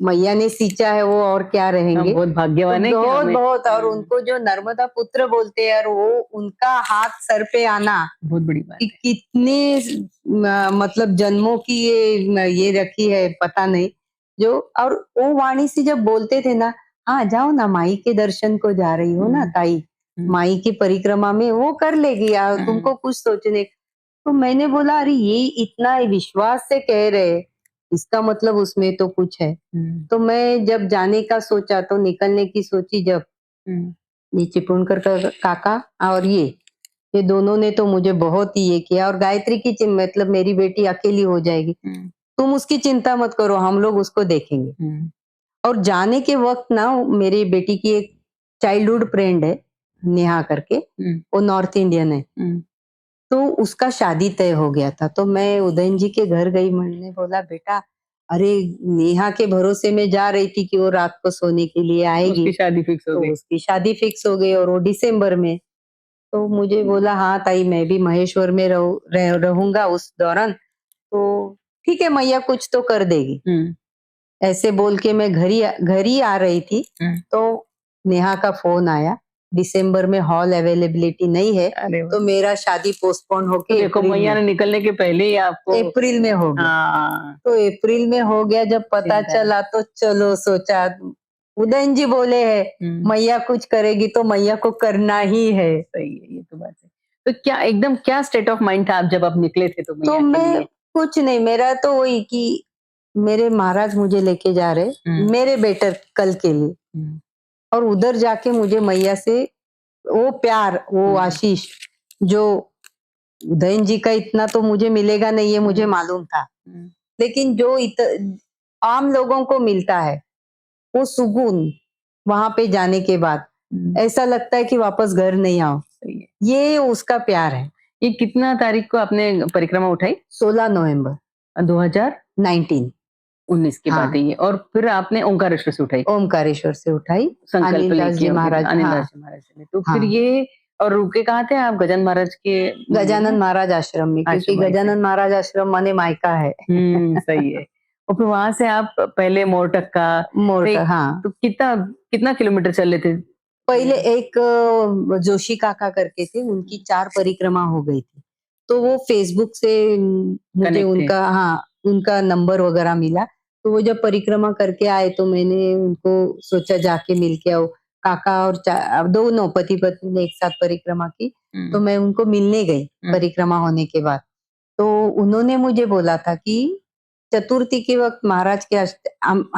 मैया ने सींचा है वो और क्या हम रहेंगे। बहुत तो भाग्यवान है कि बहुत हमें बहुत, और उनको जो नर्मदा पुत्र बोलते हैं, और वो उनका हाथ सर पे आना, बहुत बड़ी बात कि है। कितने मतलब जन्मों की ये रखी है पता नहीं। जो और वो वाणी से जब बोलते थे ना, हाँ जाओ ना, माई के दर्शन को जा रही हो ना हुँ, ताई, हुँ, माई की परिक्रमा में वो कर लेगी यार, हुँ, तुमको कुछ सोचने। तो मैंने बोला अरे ये इतना विश्वास से कह रहे, इसका मतलब उसमें तो कुछ है। हुँ, तो मैं जब जाने का सोचा, तो निकलने की सोची जब, हुँ, ये चिपळूणकर काका और ये दोनों ने तो मुझे बहुत ही ये किया। और गायत्री की मतलब मेरी बेटी अकेली हो जाएगी, हुँ, तुम उसकी चिंता मत करो, हम लोग उसको देखेंगे। हुँ, और जाने के वक्त ना, मेरी बेटी की एक चाइल्डहुड फ्रेंड है, नेहा करके, हुँ, वो नॉर्थ इंडियन है। हुँ, तो उसका शादी तय हो गया था, तो मैं उदयन जी के घर गई। मैंने बोला बेटा, अरे नेहा के भरोसे में जा रही थी कि वो रात को सोने के लिए आएगी, उसकी शादी फिक्स हो तो गई। उसकी शादी फिक्स हो गई और वो दिसंबर में। तो मुझे बोला हाँ ताई, मैं भी महेश्वर में रहूंगा उस दौरान, तो ठीक है, मैया कुछ तो कर देगी। हुँ, ऐसे बोल के मैं घर ही आ रही थी, हुँ, तो नेहा का फोन आया, दिसंबर में हॉल अवेलेबिलिटी नहीं है, अरे तो वाह! मेरा शादी पोस्टपोन तो होके देखो मैया ने निकलने के पहले ही आपको अप्रैल में हो गया। हाँ, तो अप्रैल में हो गया, जब पता चिंता है। चला तो चलो सोचा, उदयन जी बोले हैं हुँ, मैया कुछ करेगी तो मैया को करना ही है। सही है, ये तो बात है। तो क्या एकदम क्या स्टेट ऑफ माइंड था आप जब आप निकले थे तो तो मैया के मैं लिए? कुछ नहीं, मेरा तो वही कि मेरे महाराज मुझे लेके जा रहे, हुँ, मेरे बेटर कल के लिए। हुँ, और उधर जाके मुझे मैया से वो प्यार, वो हुँ, आशीष, जो उदयन जी का इतना तो मुझे मिलेगा नहीं, ये मुझे हुँ, मालूम था। हुँ, लेकिन जो आम लोगों को मिलता है, वो सुकून, वहां पे जाने के बाद हुँ, ऐसा लगता है कि वापस घर नहीं आओ। सही है। ये उसका प्यार है। ये कितना तारीख को आपने परिक्रमा उठाई? 16 नवंबर 2019 19। की बात हाँ, है ये, और फिर आपने ओंकारेश्वर से उठाई, ओमकारेश्वर से उठाई। संकल्प अनिल दास लेके जी होके महाराज, अनिल हाँ दास जी महाराज से। तो फिर हाँ, ये और रुके कहाँ थे आप? गजानन महाराज के मंदिर गजानन में? महाराज आश्रम में, क्योंकि आश्रम वहीं से। गजानन महाराज आश्रम माने मायका है। सही है। और फिर वहाँ से आप पहले मोरटक्का, मोर्ट, फिर हाँ। तो कितना कितना किलोमीटर चले थे? पहले एक जोशी काका करके थे, उनकी 4 परिक्रमा हो गई थी। तो वो फेसबुक से मुझे कनेक्ट थे। उनका, हाँ, उनका नंबर वगैरह मिला। तो वो जब परिक्रमा करके आए, तो मैंने उनको सोचा जाके मिल के आओ। काका और दोनों पति-पत्नी ने एक साथ परिक्रमा की, तो हुँ, मैं उनको मिलने गई हुँ, परिक्रमा होने के बाद। तो उन्होंने मुझे बोला था कि चतुर्थी के वक़्त महाराज के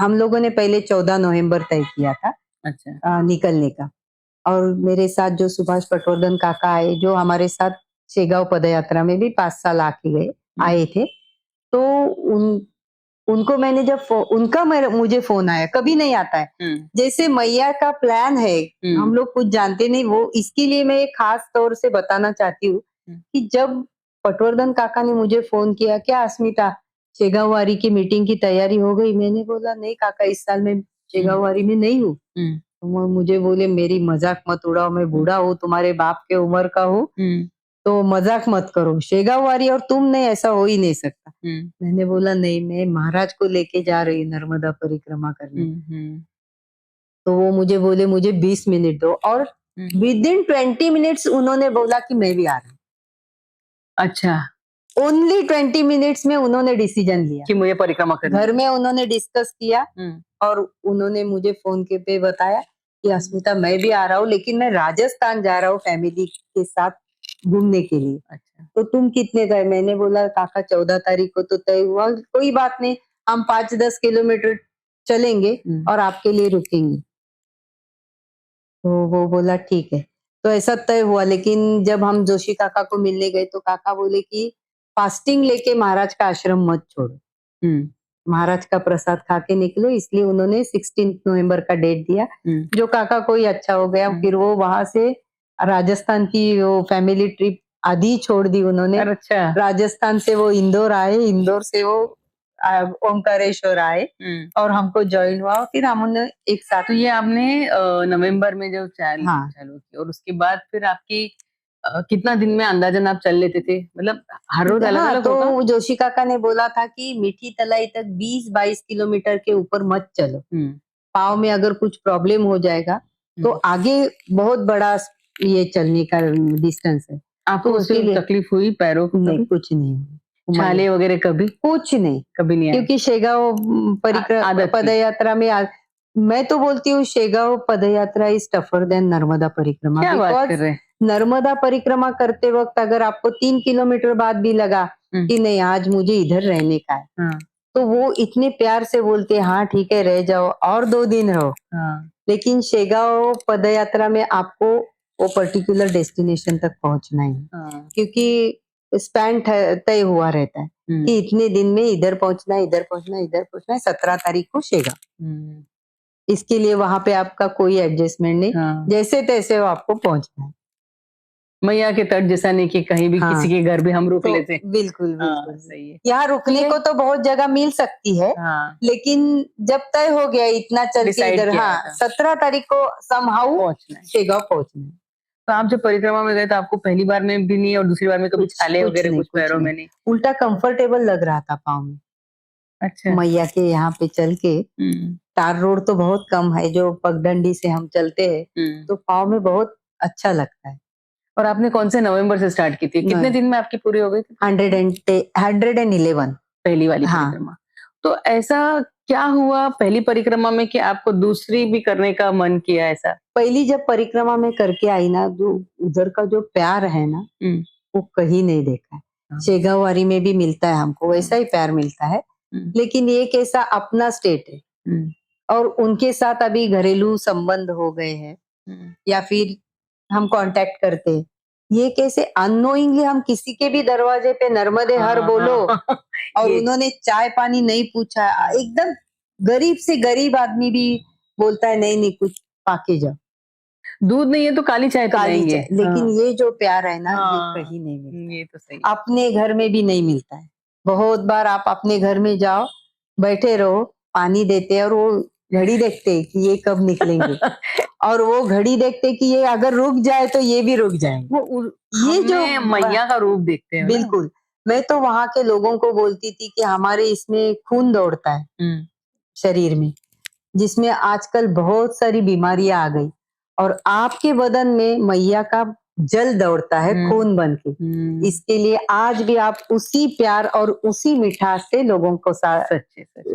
हम लोगों ने पहले 14 नवंबर तय किया था अच्छा। निकलने का। और मेरे साथ जो सुभाष पटवर्धन काका आए, जो हमारे साथ शेगांव पदयात्रा में भी 5 साल आके गए, हुँ, आए थे। तो उन उनको मैंने जब उनका मुझे फ़ोन आया, कभी नहीं आता है। हुँ, जैसे मैया का प्लान है, हुँ, हम लोग कुछ जानते नहीं, वो इसके लिए मैं खास तौर से बताना चाहती हूँ हुँ, कि जब पटवर्धन काका ने मुझे फ़ोन किया, "क्या अस्मिता, शेगांव वारी की मीटिंग की तैयारी हो गई?" मैंने बोला, "नहीं काका, इस साल मैं हुँ, शेगांव वारी में नहीं हूँ।" हुँ, वो मुझे बोले, मेरी मजाक मत उड़ाओ, मैं हुँ, बूढ़ा हूँ, तुम्हारे बाप के उम्र का हूँ, हुँ, तो मजाक मत करो, शेगाव वारी और तुम नहीं, ऐसा हो ही नहीं सकता। हुँ, मैंने बोला नहीं, मैं महाराज को लेके जा रही हूँ नर्मदा परिक्रमा करने। हुँ, हुँ, तो वो मुझे बोले मुझे 20 मिनट दो, और हुँ। विद इन 20 मिनट्स उन्होंने बोला कि मैं भी आ रही अच्छा, हूँ। ओनली 20 मिनट्स में उन्होंने डिसीजन लिया। कि मुझे परिक्रमा करनी घर है। में उन्होंने डिस्कस किया, हुँ, और उन्होंने मुझे फ़ोन के पे बताया कि हुँ, अस्मिता, मैं भी आ रहा हूँ, लेकिन मैं राजस्थान जा रहा हूँ फैमिली के साथ घूमने के लिए। अच्छा। तो तुम कितने तय? मैंने बोला काका 14 तारीख को तो तय हुआ, कोई बात नहीं, हम 5-10 किलोमीटर चलेंगे हुँ, और आपके लिए रुकेंगे। तो वो बोला ठीक है। तो ऐसा तय हुआ, लेकिन जब हम जोशी काका को मिलने गए तो काका बोले कि फास्टिंग लेके महाराज का आश्रम मत छोड़ो, हम्म महाराज का प्रसाद खा के निकलो, इसलिए उन्होंने 16 नवंबर का डेट दिया, हम्म जो काका को ही अच्छा हो गया। फिर वो वहां से राजस्थान की वो फैमिली ट्रिप आधी छोड़ दी उन्होंने। अरे अच्छा। राजस्थान से वो इंदौर आए, इंदौर से वो ओमकारेश्वर आए और हमको ज्वाइन हुआ, फिर हमने एक साथ। तो ये आपने नवंबर में जब हाँ चालू की, और उसके बाद फिर आपकी कितना दिन में अंदाजन आप चल लेते थे, मतलब हर रोज अलग हाँ, अलग होगा? तो जोशी काका ने बोला था कि मीठी तलाई तक 20-22 किलोमीटर के ऊपर मत चलो, पाँव में अगर कुछ प्रॉब्लम हो जाएगा तो आगे बहुत बड़ा ये चलने का डिस्टेंस है। आपको तो उससे उसके लिए तकलीफ हुई पैरों को नहीं, कभी? कुछ नहीं हुआ। छाले वगैरह कभी? कुछ नहीं, कभी नहीं आए? क्योंकि शेगाव आदत थी। पदयात्रा में मैं तो बोलती हूँ शेगाव पदयात्रा इज टफर देन नर्मदा परिक्रमा, क्या बात कर बिकॉज रहे हैं? नर्मदा परिक्रमा करते वक्त अगर आपको 3 किलोमीटर बाद भी लगा कि नहीं आज मुझे इधर रहने का है, हाँ, तो वो इतने प्यार से बोलते हैं हाँ ठीक है रह जाओ और 2 दिन रहो। हाँ, लेकिन शेगाव पदयात्रा में आपको वो पर्टिकुलर डेस्टिनेशन तक पहुंचना ही है, हाँ। क्योंकि स्पैन तय हुआ रहता है कि इतने दिन में इधर पहुंचना है, इधर पहुंचना है, इधर पहुंचना है, 17 तारीख को शेगाव। इसके लिए वहां पे आपका कोई एडजस्टमेंट नहीं, हाँ। जैसे तैसे वो आपको पहुंचना है। मैया के तट जैसा नहीं कि कहीं भी हाँ, किसी के घर भी हम रुक तो लेते। बिल्कुल हाँ, बिल्कुल सही है। यहाँ तो रुकने ये को तो बहुत जगह मिल सकती है, हाँ, लेकिन जब तय हो गया इतना चल के डिसाइड इधर, किया हाँ था 17 तारीख को समहाउ पहुंचना है। शेगाव पहुंचना है। तो आप जब परिक्रमा में गए तो आपको पहली बार में भी नहीं और दूसरी बार में कभी कुछ छाले कुछ वगैरह नहीं, कुछ कुछ पैरों नहीं, में नहीं? उल्टा कंफर्टेबल लग रहा था पाँव में। अच्छा। मैया के यहाँ पे चल के तार रोड तो बहुत कम है, जो पगडंडी से हम चलते हैं तो पाँव में बहुत अच्छा लगता है। और आपने कौन से नवंबर से स्टार्ट की थी? कितने दिन में आपकी पूरी हो गई थी 111 पहली वाली हाँ। परिक्रमा? तो ऐसा क्या हुआ पहली परिक्रमा में कि आपको दूसरी भी करने का मन किया ऐसा? पहली जब परिक्रमा में करके आई ना, जो उधर का जो प्यार है ना वो कहीं नहीं देखा है। हाँ। शेगावारी में भी मिलता है हमको, वैसा ही प्यार मिलता है, लेकिन ये कैसा अपना स्टेट है और उनके साथ अभी घरेलू संबंध हो गए हैं या फिर हम कांटेक्ट करते हैं। ये कैसे अननोइंगली हम किसी के भी दरवाजे पे नर्मदे हर बोलो और ये उन्होंने चाय पानी नहीं पूछा, एकदम गरीब से गरीब आदमी भी बोलता है नहीं नहीं कुछ पाके जाओ, दूध नहीं है तो काली चाय काली पिलाएंगे। चाय। लेकिन ये जो प्यार है ना ये हाँ, कहीं नहीं मिलता है, ये तो सही है। अपने घर में भी नहीं मिलता है। बहुत बार आप अपने घर में जाओ, बैठे रहो, पानी देते और वो घड़ी देखते कि ये कब निकलेंगे और वो घड़ी देखते कि ये अगर रुक जाए तो ये भी रुक जाएंगे। ये जो मैया का रूप देखते हैं ना। बिल्कुल, मैं तो वहां के लोगों को बोलती थी कि हमारे इसमें खून दौड़ता है शरीर में, जिसमें आजकल बहुत सारी बीमारियां आ गई और आपके बदन में मैया का जल दौड़ता है खून बन के। इसके लिए आज भी आप उसी प्यार और उसी मिठास से लोगों को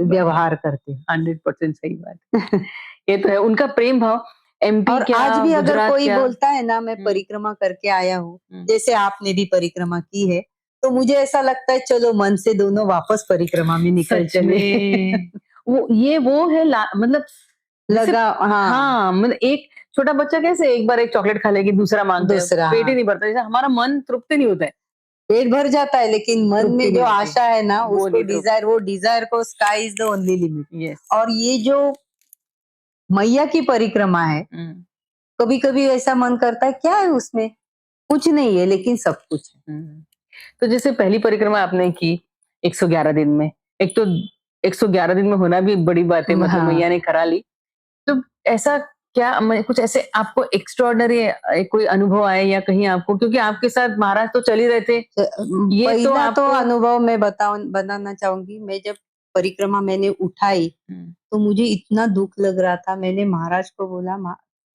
व्यवहार करते हैं। 100% सही बात। ये तो है उनका प्रेम भाव। एमपी और क्या, आज भी अगर गुजरात कोई क्या? बोलता है ना मैं परिक्रमा करके आया हूँ, जैसे आपने भी परिक्रमा की है, तो मुझे ऐसा लगता है चलो मन से दोनों वापस परिक्रमा में निकल सच चले। में वो है मतलब जैसे लगा हाँ हाँ, मतलब एक छोटा बच्चा कैसे एक बार एक चॉकलेट खा लेगी दूसरा मांगता है, दूसरा पेट ही हाँ नहीं भरता, जैसे हमारा मन तृप्त नहीं होता है। पेट भर जाता है, लेकिन मन तृप्ति में नहीं जो होती, आशा है ना वो उसको नहीं तृप्त। वो डिजायर को sky is the only limit. Yes. और ये जो मैया की परिक्रमा है, कभी कभी ऐसा मन करता है क्या है उसमें, कुछ नहीं है लेकिन सब कुछ है। तो जैसे पहली परिक्रमा आपने की 111 दिन में, एक तो 111 दिन में होना भी बड़ी बात है, मतलब हाँ मैया ने करा ली। तो ऐसा क्या कुछ ऐसे आपको एक्स्ट्राऑर्डिनरी कोई अनुभव आए या कहीं आपको, क्योंकि आपके साथ महाराज तो चल ही रहे थे, ये तो पहला तो आपको अनुभव मैं बताना चाहूंगी। मैं जब परिक्रमा मैंने उठाई तो मुझे इतना दुख लग रहा था, मैंने महाराज को बोला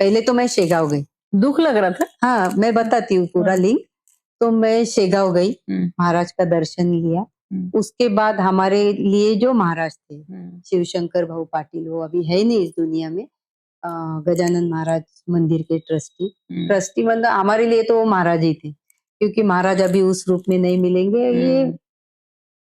पहले तो मैं शेगांव गई। दुख लग रहा था? हाँ मैं बताती हूँ पूरा लिंक। तो मैं शेगांव गई, महाराज का दर्शन लिया। उसके बाद हमारे लिए जो महाराज थे शिवशंकर भाऊ पाटिल, वो अभी है नहीं इस दुनिया में, गजानन महाराज मंदिर के ट्रस्टी मतलब हमारे लिए तो वो महाराज ही थे, क्योंकि महाराज अभी उस रूप में नहीं मिलेंगे। ये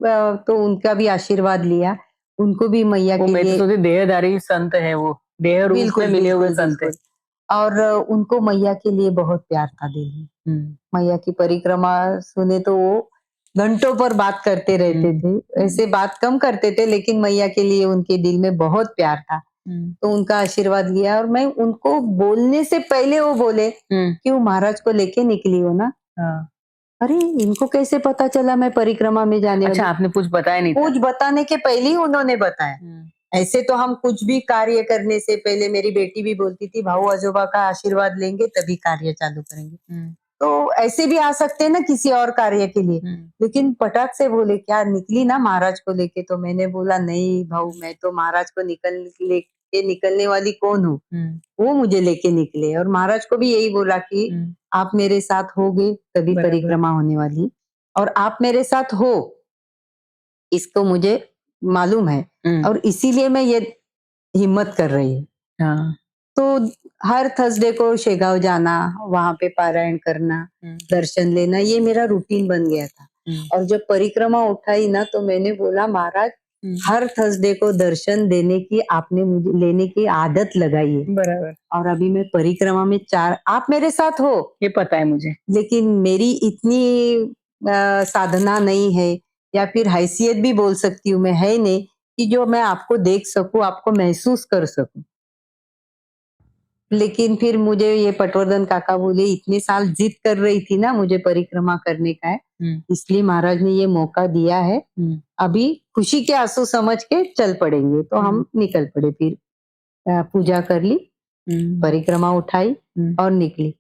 तो उनका भी आशीर्वाद लिया, उनको भी मैया वो के मैं तो लिए सोचती देहधारी संत है, वो देह रूप में बिल्कुल मिले हुए बिल्कुल संत है। बिल्कुल। और उनको मैया के लिए बहुत प्यार था दिल में। मैया की परिक्रमा सुने तो वो घंटों पर बात करते रहते थे। ऐसे बात कम करते थे, लेकिन मैया के लिए उनके दिल में बहुत प्यार था। तो उनका आशीर्वाद लिया और मैं उनको बोलने से पहले वो बोले कि वो महाराज को लेके निकली हो ना। हाँ। अरे इनको कैसे पता चला मैं परिक्रमा में जाने अच्छा, वाली? आपने कुछ बताया नहीं था? कुछ बताने के पहले ही उन्होंने बताया। ऐसे तो हम कुछ भी कार्य करने से पहले, मेरी बेटी भी बोलती थी भाऊ आजोबा का आशीर्वाद लेंगे तभी कार्य चालू करेंगे। तो ऐसे भी आ सकते हैं ना किसी और कार्य के लिए, लेकिन पटाख से बोले क्या निकली ना महाराज को लेके? तो मैंने बोला नहीं भाऊ, मैं तो महाराज को लेके निकलने वाली कौन हूँ, वो मुझे लेके निकले। और महाराज को भी यही बोला कि आप मेरे साथ होगे तभी बराबर। परिक्रमा होने वाली, और आप मेरे साथ हो इसको मुझे मालूम है, और इसीलिए मैं ये हिम्मत कर रही हूँ। हाँ। तो हर थर्सडे को शेगांव जाना, वहां पे पारायण करना, दर्शन लेना, ये मेरा रूटीन बन गया था। और जब परिक्रमा उठाई ना, तो मैंने बोला महाराज हर थर्सडे को दर्शन देने की आपने मुझे लेने की आदत लगाई है। बराबर। और अभी मैं परिक्रमा में 4, आप मेरे साथ हो ये पता है मुझे। लेकिन मेरी इतनी साधना नहीं है, या फिर हैसियत भी बोल सकती हूँ मैं, है नहीं कि जो मैं आपको देख सकूं, आपको महसूस कर सकूं। लेकिन फिर मुझे ये पटवर्धन काका बोले इतने साल जिद कर रही थी ना मुझे परिक्रमा करने का है, इसलिए महाराज ने ये मौका दिया है, अभी खुशी के आंसू समझ के चल पड़ेंगे। तो हम निकल पड़े, फिर पूजा कर ली, परिक्रमा उठाई और निकली।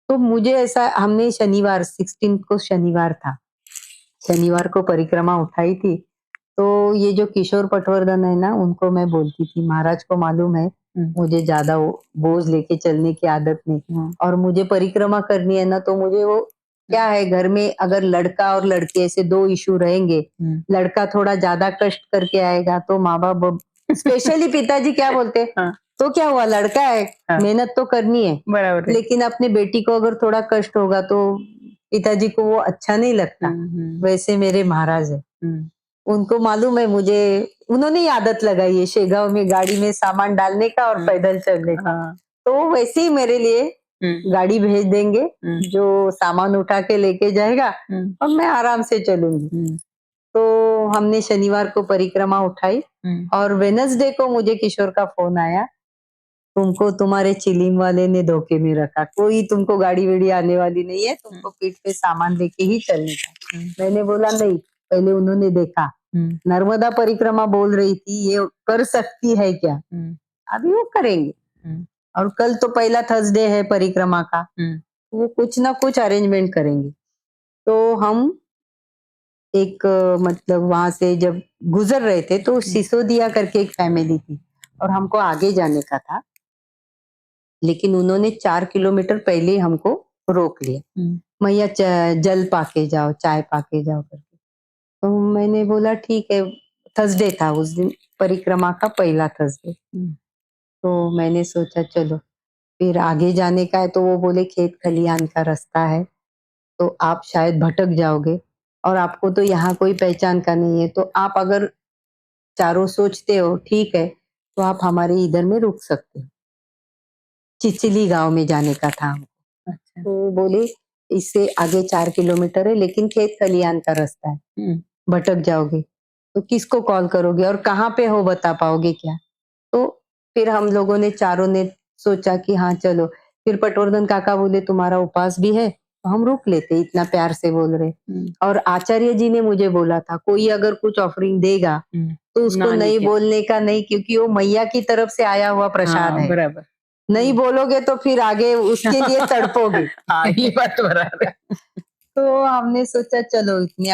तो मुझे ऐसा, हमने शनिवार 16 को शनिवार था, शनिवार को परिक्रमा उठाई थी। तो ये जो किशोर पटवर्धन है ना, उनको मैं बोलती थी महाराज को मालूम है मुझे ज्यादा बोझ लेके चलने की आदत नहीं, और मुझे परिक्रमा करनी है ना, तो मुझे वो क्या है, घर में अगर लड़का और लड़की ऐसे 2 इशू रहेंगे, लड़का थोड़ा ज्यादा कष्ट करके आएगा तो माँ बाप, स्पेशली पिताजी क्या बोलते, तो क्या हुआ लड़का है, मेहनत तो करनी है, बराबर है। लेकिन अपने बेटी को अगर थोड़ा कष्ट होगा तो पिताजी को वो अच्छा नहीं लगता। वैसे मेरे महाराज है, उनको मालूम है मुझे, उन्होंने ही आदत लगाई है शेगांव में गाड़ी में सामान डालने का और पैदल चलने का। तो वैसे ही मेरे लिए गाड़ी भेज देंगे जो सामान उठा के लेके जाएगा, और मैं आराम से चलूंगी। तो हमने शनिवार को परिक्रमा उठाई, और वेडनेसडे को मुझे किशोर का फोन आया, तुमको तुम्हारे चिलिम वाले ने धोखे में रखा, कोई तुमको गाड़ी वेड़ी आने वाली नहीं है, तुमको पीठ पे सामान लेके ही चलने का। मैंने बोला नहीं, पहले उन्होंने देखा, नर्मदा परिक्रमा बोल रही थी ये कर सकती है क्या, अभी वो करेंगे। और कल तो पहला थर्सडे है परिक्रमा का, वो कुछ ना कुछ अरेंजमेंट करेंगे। तो हम एक मतलब वहां से जब गुजर रहे थे तो सिसोदिया करके एक फैमिली थी, और हमको आगे जाने का था, लेकिन उन्होंने 4 किलोमीटर पहले हमको रोक लिया, मैया जल पाके जाओ, चाय पाके जाओ करके। तो मैंने बोला ठीक है, थर्सडे था उस दिन, परिक्रमा का पहला थर्सडे। तो मैंने सोचा चलो फिर आगे जाने का है, तो वो बोले खेत खलियान का रास्ता है तो आप शायद भटक जाओगे, और आपको तो यहाँ कोई पहचान का नहीं है, तो आप अगर चारों सोचते हो ठीक है तो आप हमारे इधर में रुक सकते हो। चिचली गांव में जाने का था हमको। अच्छा। तो बोले इससे आगे 4 किलोमीटर है, लेकिन खेत खलियान का रास्ता है, भटक जाओगे तो किसको कॉल करोगे और कहाँ पे हो बता पाओगे क्या? तो फिर हम लोगों ने चारों ने सोचा कि हाँ चलो। फिर पटवर्धन काका बोले तुम्हारा उपवास भी है तो हम रुक लेते, इतना प्यार से बोल रहे। और आचार्य जी ने मुझे बोला था कोई अगर कुछ ऑफरिंग देगा तो उसको नहीं बोलने का नहीं, क्योंकि वो मैया की तरफ से आया हुआ प्रसाद है। बराबर। नहीं बोलोगे तो फिर आगे उसके लिए तड़पोगे। हाँ, ये बात तो बराबर है। तो हमने सोचा चलो इतने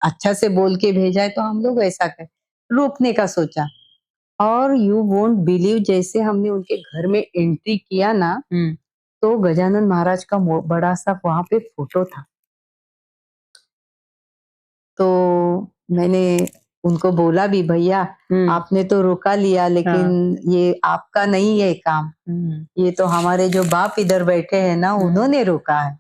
अच्छा से बोल के भेजा है तो हम लोग ऐसा कर रोकने का सोचा। और यू वोंट बिलीव, जैसे हमने उनके घर में एंट्री किया ना, तो गजानन महाराज का बड़ा सा वहां पे फोटो था। तो मैंने उनको बोला भी भैया आपने तो रोका लिया, लेकिन ये आपका नहीं है काम, ये तो हमारे जो बाप इधर बैठे हैं ना उन्होंने रोका है।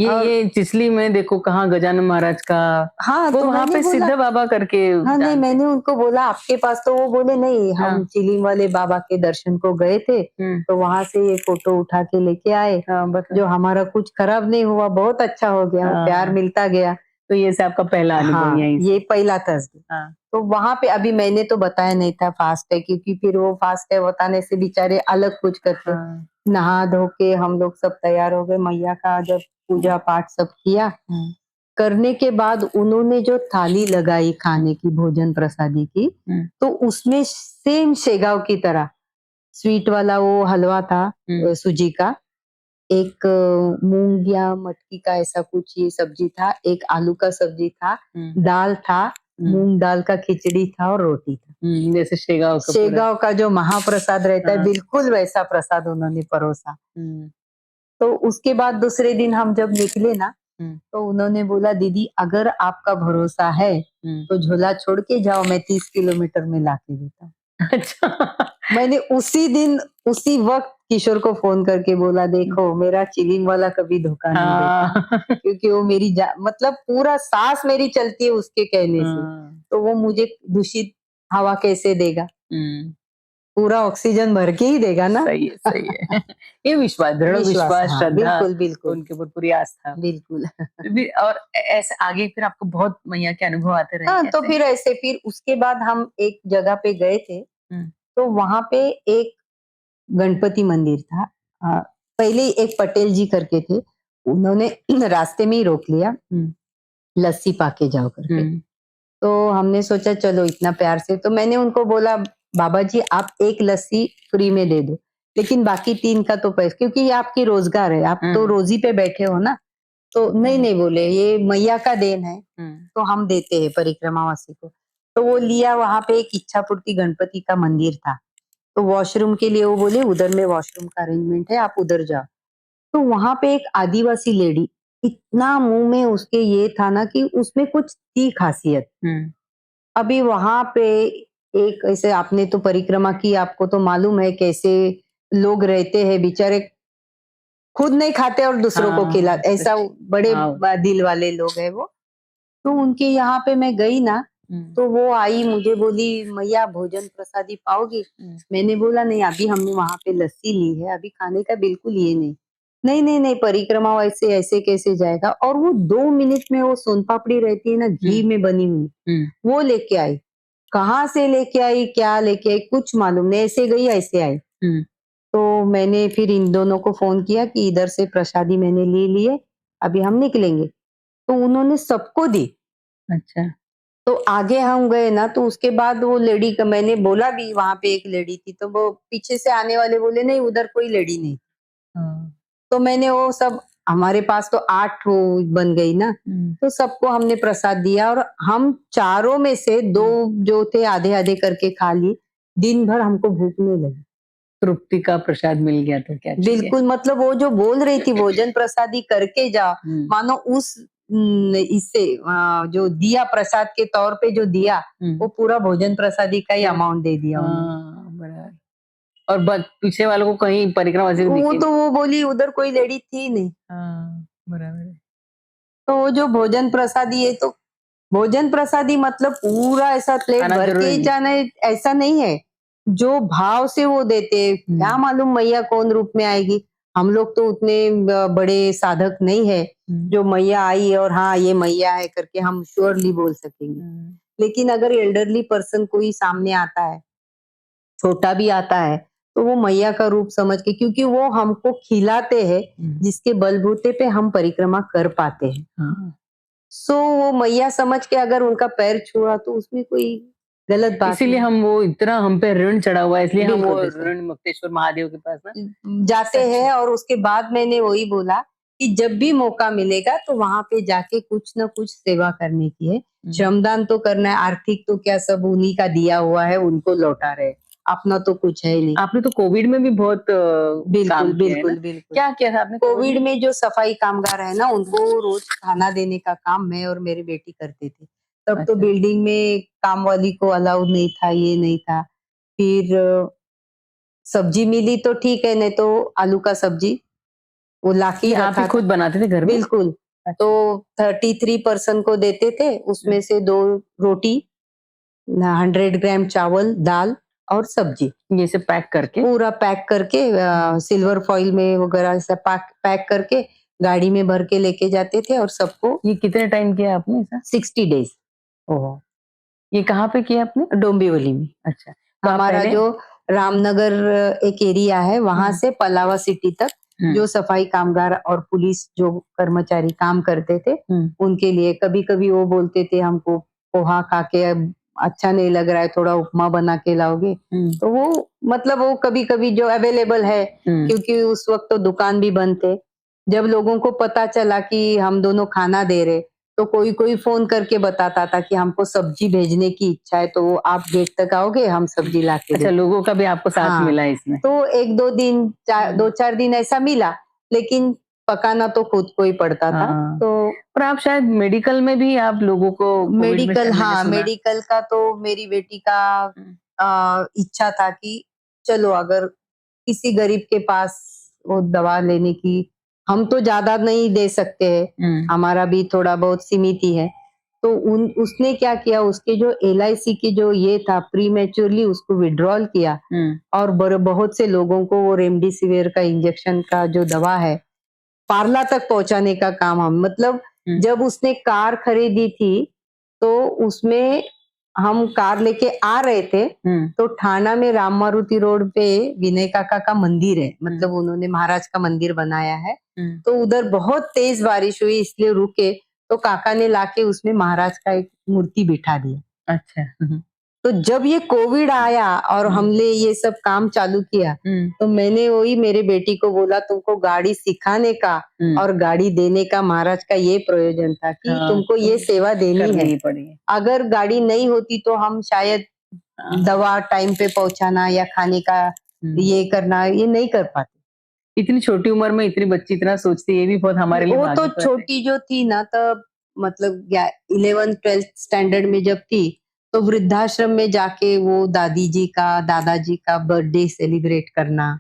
और ये चिचली में देखो कहाँ गजानन महाराज का, हाँ, वो तो वहाँ मैंने पे बोला सिद्ध बाबा करके हाँ, नहीं जानते मैंने हैं। उनको बोला आपके पास, तो वो बोले नहीं हम हाँ, चिलिम वाले बाबा के दर्शन को गए थे, हुँ, तो वहाँ से ये फ़ोटो उठा के लेके आए, हाँ, बता जो हमारा कुछ खराब नहीं हुआ, बहुत अच्छा हो गया, प्यार हाँ, मिलता गया। तो ये से आपका पहला अनुभव हाँ, यहीं ये से। पहला थर्सडे। हाँ, तो वहाँ पे अभी मैंने तो बताया नहीं था फास्ट है, क्योंकि फिर वो फास्ट है बताने से बेचारे अलग कुछ करते। हाँ, नहा धो के हम लोग सब तैयार हो गए, मैया का जब पूजा पाठ सब किया, हुँ, करने के बाद उन्होंने जो थाली लगाई खाने की, भोजन प्रसादी की, हुँ, तो उसमें सेम शेगाव की तरह स्वीट वाला वो हलवा था, हुँ, सूजी का, एक मूंग या मटकी का ऐसा कुछ ये सब्जी था, एक आलू का सब्जी था, हुँ, दाल था, हुँ, मूंग दाल का खिचड़ी था और रोटी था। जैसे शेगाव का पूरा। शेगाव का जो महाप्रसाद रहता है हाँ, बिल्कुल वैसा प्रसाद उन्होंने परोसा। हुँ, तो उसके बाद दूसरे दिन हम जब निकले ना, हुँ, तो उन्होंने बोला दीदी अगर आपका भरोसा है हुँ, तो झोला छोड़ के जाओ, मैं 30 किलोमीटर में लाके देता हूँ। अच्छा। मैंने उसी दिन उसी वक्त किशोर को फोन करके बोला देखो मेरा चिलिंग वाला कभी धोखा नहीं देता, हाँ, क्योंकि वो मेरी मतलब पूरा सांस मेरी चलती है उसके कहने से, हाँ, तो वो मुझे दूषित हवा कैसे देगा, हुँ। पूरा ऑक्सीजन भर के ही देगा ना। सही है, सही है। ये विश्वास, दृढ़ विश्वास, विश्वास, हाँ श्रद्धा, बिल्कुल बिल्कुल उनके ऊपर पूरी आस्था। बिल्कुल। फिर भी और ऐसे आगे फिर आपको बहुत मैया के अनुभव आते रहे हाँ, तो ऐसे? फिर ऐसे फिर उसके बाद हम एक जगह पे गए थे, हुँ, तो वहां पे एक गणपति मंदिर था। अ, पहले एक पटेल जी करके थे, उन्होंने रास्ते में ही रोक लिया, हुँ, लस्सी पाके जाओ करके। हुँ, तो हमने सोचा चलो इतना प्यार से, तो मैंने उनको बोला बाबा जी आप एक लस्सी फ्री में दे दो, लेकिन बाकी 3 का तो पैसा, क्योंकि ये आपकी रोजगार है, आप तो हुँ, रोजी पे बैठे हो ना। तो नहीं नहीं बोले ये मैया का देन है, हुँ, तो हम देते हैं परिक्रमावासी को। तो वो लिया, वहां पे एक इच्छा पूर्ति गणपति का मंदिर था, तो वॉशरूम के लिए वो बोले उधर में वॉशरूम का अरेंजमेंट है, आप उधर जाओ। तो वहां पे एक आदिवासी लेडी, इतना मुंह में उसके ये था ना कि उसमें कुछ थी खासियत। हुँ, अभी वहां पे एक ऐसे, आपने तो परिक्रमा की, आपको तो मालूम है कैसे लोग रहते हैं बेचारे, खुद नहीं खाते और दूसरों को खिला, हाँ, ऐसा सच बड़े हाँ, दिल वाले लोग हैं वो। तो उनके यहाँ पे मैं गई ना, हुँ, तो वो आई मुझे बोली मैया भोजन प्रसादी पाओगी? हुँ, मैंने बोला नहीं, अभी हमने वहां पे लस्सी ली है, अभी खाने का बिल्कुल ये नहीं। नहीं नहीं नहीं, परिक्रमा वैसे ऐसे कैसे जाएगा, और वो 2 मिनट में वो सोन पापड़ी रहती है ना घी हुँ, में बनी हुई, हुँ, वो लेके आई। कहाँ से लेके आई, क्या लेके आई, कुछ मालूम नहीं, ऐसे गई ऐसे आई। हुँ, तो मैंने फिर इन दोनों को फोन किया कि इधर से प्रसादी मैंने ले ली है, अभी हम निकलेंगे। तो उन्होंने सबको दी। अच्छा, तो आगे हम गए ना, तो उसके बाद वो लेडी का मैंने बोला भी, वहां पे एक लेडी थी, तो वो पीछे से आने वाले बोले नहीं उधर कोई लेडी नहीं। हाँ, तो मैंने वो सब, हमारे पास तो 8 वो बन गई ना, हुँ, तो सबको हमने प्रसाद दिया, और हम चारों में से 2 हुँ, जो थे आधे आधे करके खा लिए। दिन भर हमको भूख नहीं लगी, तृप्ति का प्रसाद मिल गया तो क्या चाहिए? बिल्कुल, मतलब वो जो बोल रही थी भोजन प्रसादी करके जाओ, हुँ, मानो उस इससे जो दिया प्रसाद के तौर पे जो दिया, वो हुँ, पूरा भोजन प्रसादी का ही पूरा अमाउंट दे दिया उन्होंने। हाँ, बराबर और पीछे वालों को कहीं परिक्रमा से भी वो दिखे तो नहीं। वो बोली उधर कोई लेडी थी नहीं। हाँ, बराबर है। तो वो जो भोजन प्रसादी है, तो भोजन प्रसादी मतलब पूरा ऐसा प्लेट खाना भर के ज़रूरी ही नहीं। जाना है, ऐसा नहीं है। जो भाव से वो देते हैं, क्या हुँ, मालूम मैया कौन रूप में आएगी। हम लोग तो उतने बड़े साधक नहीं है, हुँ, जो मैया आई है और हाँ ये मैया है करके हम श्योरली बोल सकेंगे। हुँ, लेकिन अगर एल्डरली पर्सन कोई सामने आता है, छोटा भी आता है, तो वो मैया का रूप समझ के, क्योंकि वो हमको खिलाते हैं, हुँ, जिसके बलबूते पे हम परिक्रमा कर पाते हैं। हाँ। सो वो मैया समझ के अगर उनका पैर छुआ तो उसमें कोई गलत बात इसीलिए नहीं। हम वो इतना हम पे ऋण चढ़ा हुआ है इसलिए हम वो बिल्कुल, बिल्कुल। ऋण मुक्तेश्वर महादेव के पास ना जाते सच में। हैं, और उसके बाद मैंने वही बोला कि जब भी मौका मिलेगा तो वहां पे जाके कुछ ना कुछ सेवा करने की है। हुँ, श्रमदान तो करना है, आर्थिक तो क्या सब उन्हीं का दिया हुआ है, उनको लौटा रहे, अपना तो कुछ है ही नहीं। आपने तो कोविड में भी बहुत बिल्कुल, काम किया है ना? बिल्कुल, बिल्कुल। क्या किया था आपने कोविड कोविड में? में जो सफाई कामगार है ना, हुँ, उनको रोज खाना देने का काम मैं और मेरी बेटी करते थे। तब तो अच्छा, बिल्डिंग में काम वाली को अलाउड नहीं था, ये नहीं था। फिर सब्जी मिली तो ठीक है, नहीं तो आलू का सब्जी, वो लाके ये ही आप ही रखा खुद था। बनाते थे घर में? बिल्कुल। अच्छा। तो 33 पर्सन को देते थे, उसमें से 2 रोटी, 100 ग्राम चावल, दाल और सब्जी। ये सब पैक करके? पूरा पैक करके सिल्वर फॉइल में वगैरह ऐसा पैक करके गाड़ी में भर के लेके जाते थे और सबको ये कितने टाइम किया आपने ऐसा? 60 डेज ओह! ये कहाँ पे किया आपने? डोंबिवली में। अच्छा, तो आप हमारा पहले जो रामनगर एक एरिया है, वहाँ हुँ, से पलावा सिटी तक हुँ, जो सफाई कामगार और पुलिस जो कर्मचारी काम करते थे, हुँ, उनके लिए कभी-कभी वो बोलते थे हमको पोहा खा के अब अच्छा नहीं लग रहा है, थोड़ा उपमा बना के लाओगे? हुँ, तो वो मतलब वो कभी-कभी जो अवेलेबल है, हुँ, क्योंकि उस वक़्त तो दुकान भी बंद थे। जब लोगों को पता चला कि हम दोनों खाना दे रहे, तो कोई-कोई फ़ोन करके बताता था कि हमको सब्जी भेजने की इच्छा है, तो आप गेट तक आओगे, हम सब्जी ला के अच्छा, देते। लोगों का भी आपको साथ हाँ, मिला इसमें? तो 1-2 दिन चा हुँ, 2-4 दिन ऐसा मिला, लेकिन पकाना तो खुद को ही पड़ता था। हाँ, तो और आप शायद मेडिकल में भी आप लोगों को कोविड में मेडिकल, शायद मैंने हाँ, सुना। मेडिकल का तो मेरी बेटी का हुँ, इच्छा था कि चलो अगर किसी गरीब के पास वो दवा लेने की, हम तो ज़्यादा नहीं दे सकते हैं, हुँ, हमारा भी थोड़ा बहुत सीमित ही है। तो उन उसने क्या किया, उसके जो एलआईसी की जो ये था प्रीमैच्योरली उसको विथड्रॉल किया हुँ, और बहुत से लोगों को वो रेमडेसिविर का इंजेक्शन का जो दवा है, पार्ला तक पहुँचाने का काम हम मतलब हुँ, जब उसने कार खरीदी थी, तो उसमें हम कार लेके आ रहे थे, हुँ, तो ठाणा में राम मारुति रोड पे विनय काका का मंदिर है, हुँ, मतलब उन्होंने महाराज का मंदिर बनाया है। हुँ, तो उधर बहुत तेज़ बारिश हुई इसलिए रुके, तो काका ने लाके उसमें महाराज का एक मूर्ति बिठा दिया। अच्छा, हुँ, तो जब ये कोविड आया और हुँ, हमने ये सब काम चालू किया, हुँ, तो मैंने वही मेरे बेटी को बोला तुमको गाड़ी सिखाने का हुँ, और गाड़ी देने का महाराज का ये प्रयोजन था कि हाँ, तुमको तो ये सेवा देनी करनी है। ही पड़ी। अगर गाड़ी नहीं होती तो हम शायद हाँ, दवा टाइम पे पहुँचाना या खाने का हुँ। ये करना, ये नहीं कर पाते। इतनी छोटी उम्र में इतनी बच्ची इतना सोचती है, ये भी बहुत हमारे लिए वो तो भाग्य की बात है। छोटी जो थी ना तब मतलब 11th-12th स्टैंडर्ड में जब थी, तो वृद्धाश्रम में जाके वो दादी जी का, दादाजी का बर्थडे सेलिब्रेट करना।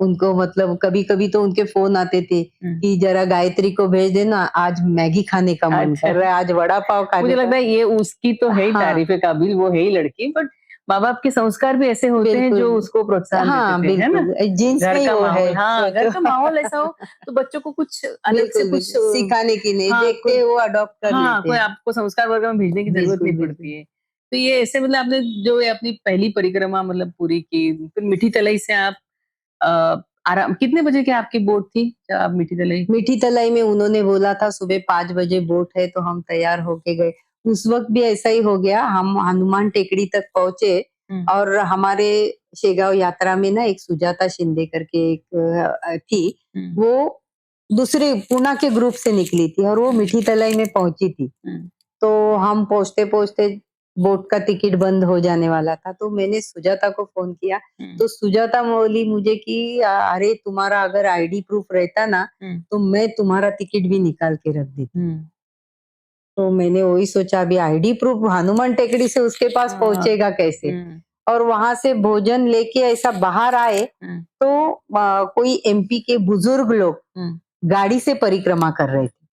उनको मतलब कभी-कभी तो उनके फ़ोन आते थे हुँ, कि ज़रा गायत्री को भेज देना, आज मैगी खाने का मन अच्छा। कर रहा है, आज वड़ा पाव मुझे खाने का। लगता है ये उसकी तो है ही हाँ, तारीफ़ काबिल, वो है ही लड़की, बट माँ-बाप के संस्कार भी ऐसे होते हैं जो बिल्कुल। उसको प्रोत्साहन देते हाँ, थे, है ना? बिल्कुल। जीन्स घर में ही का वो है माहौल, हाँ, घर जो का माहौल ऐसा हो तो बच्चों को कुछ अलग से बिल्कुल, कुछ बिल्कुल। सिखाने की नहीं, हाँ, देखते कोई हैं वो अडॉप्ट कर हाँ, लेते कोई हैं। आपको संस्कार वगैरह में भेजने की ज़रूरत बिल्कुल, नहीं बिल्कुल। पड़ती है। तो ये ऐसे मतलब आपने जो ये अपनी पहली परिक्रमा मतलब पूरी की, फिर मीठी तलई से आप अ, आराम कितने बजे की आपकी बोट थी जब आप मीठी तलई? मीठी तलाई में उन्होंने बोला था सुबह 5 बजे बोट है तो हम तैयार होके गए। उस वक़्त भी ऐसा ही हो गया, हम हनुमान टेकड़ी तक पहुँचे हुँ, और हमारे शेगांव यात्रा में ना एक सुजाता शिंदे करके एक थी, हुँ, वो दूसरे पूना के ग्रुप से निकली थी और वो हुँ, मीठी तलाई में पहुँची थी। हुँ, तो हम पहुँचते-पहुँचते बोट का टिकट बंद हो जाने वाला था, तो मैंने सुजाता को फ़ोन किया, हुँ, तो सुजाता बोली मुझे कि अरे तुम्हारा अगर आईडी प्रूफ रहता ना, हुँ, तो मैं तुम्हारा टिकट भी निकाल के रख देती। हुँ। तो मैंने वही सोचा अभी आईडी प्रूफ हनुमान टेकड़ी से उसके पास हाँ, पहुँचेगा कैसे? हुँ, और वहाँ से भोजन लेके ऐसा बाहर आए, हुँ, तो कोई एमपी के बुजुर्ग लोग हुँ, गाड़ी से परिक्रमा कर रहे थे।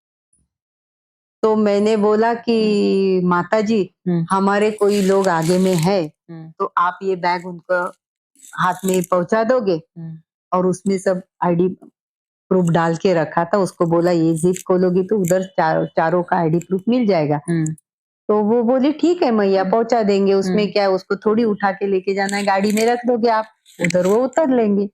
तो मैंने बोला हुँ, कि माताजी हुँ, हमारे कोई लोग आगे में है, हुँ, तो आप ये बैग उनको हाथ में पहुँचा दोगे? हुँ, और उसमें सब आईडी प्रूफ डाल के रखा था, उसको बोला ये ज़िप खोलोगी तो उधर चारों का आईडी प्रूफ मिल जाएगा। हुँ, तो वो बोली ठीक है मैया हुँ, पहुँचा देंगे, उसमें हुँ, क्या है उसको थोड़ी उठा के लेके जाना है, गाड़ी में रख दोगे आप, उधर वो उतर लेंगे।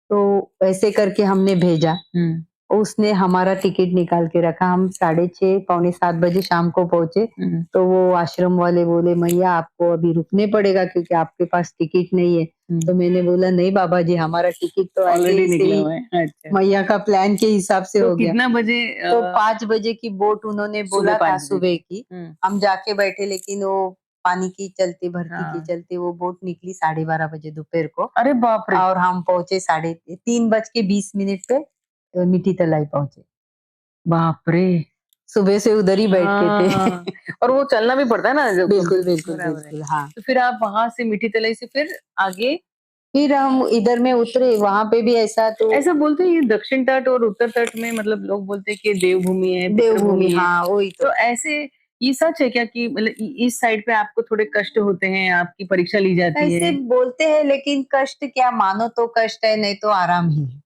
तो ऐसे करके हमने भेजा। हुँ, उसने हमारा टिकट निकाल के रखा, हम 6:30 पौने 7 बजे शाम को पहुँचे, हुँ, तो वो आश्रम वाले बोले, "मैया आपको अभी रुकने पड़ेगा क्योंकि आपके पास टिकट नहीं है।" हुँ, तो मैंने बोला, "नहीं बाबा जी, हमारा टिकट तो ऐसे ऑलरेडी ऐसे निकला ही हुआ है। अच्छा, मैया का प्लान के हिसाब से तो हो गया।" कितना बजे तो 5 बजे की बोट उन्होंने सुबह बोला 5 था बजे सुबह की? की, हुँ, हम जाके बैठे लेकिन वो पानी की चलते, भरती के हाँ। चलते वो बोट निकली 12:30 बजे दोपहर को अरे बाप रे! और हम पहुँचे साढ़े 3 बज के 20 मिनट पे मीठी तलाई पहुँचे। बाप रे! सुबह से उधर ही बैठते थे। हाँ, और वो चलना भी पड़ता है ना जब बिल्कुल, बिल्कुल, बराबर है। बिल्कुल, हाँ। तो फिर आप वहाँ से मीठी तलई से फिर आगे फिर हम इधर में उतरे, वहां पे भी ऐसा तो ऐसा बोलते हैं ये दक्षिण तट और उत्तर तट में मतलब लोग बोलते हैं कि देवभूमि है, देवभूमि, पितृभूमि है। हाँ वही तो। तो ऐसे ये सच है क्या कि मतलब इस साइड पे आपको थोड़े कष्ट होते हैं, आपकी परीक्षा ली जाती ऐसे है? बोलते हैं लेकिन कष्ट क्या, मानो तो कष्ट है, नहीं तो आराम ही है।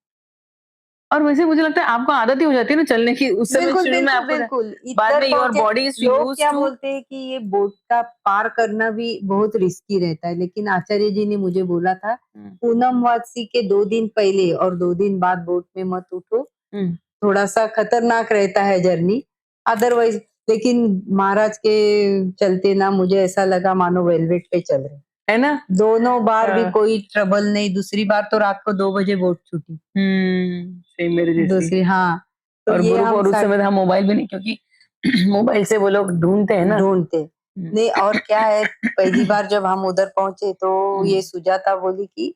और वैसे मुझे लगता है आपको आदत ही हो जाती है ना चलने की, उस समय बिल्कुल, शुरू में बिल्कुल, आपको बिल्कुल। बाद इधर में योर पहुँचे, बॉडी इज लोग यूज्ड क्या टू। बोलते हैं कि ये बोट का पार करना भी बहुत रिस्की रहता है, लेकिन आचार्य जी ने मुझे बोला था, हुँ, पूनम वासी के 2 दिन पहले और 2 दिन बाद बोट में मत उठो, हुँ, थोड़ा-सा खतरनाक रहता है जर्नी। अदरवाइज़ लेकिन महाराज के चलते ना मुझे ऐसा लगा मानो वेलवेट पे चल रहे हैं। है ना? दोनों बार भी हाँ। कोई ट्रबल नहीं, दूसरी बार तो रात को 2 बजे बोट छूटी। सेम मेरे जैसी। दूसरी हाँ, तो और ये ग्रुप हम और उस साथ समय तो हम मोबाइल भी नहीं, क्योंकि मोबाइल से वो लोग ढूँढते हैं ना। ढूँढते। हुँ, नहीं और क्या है, पहली बार जब हम उधर पहुँचे तो हुँ, ये सुजाता बोली कि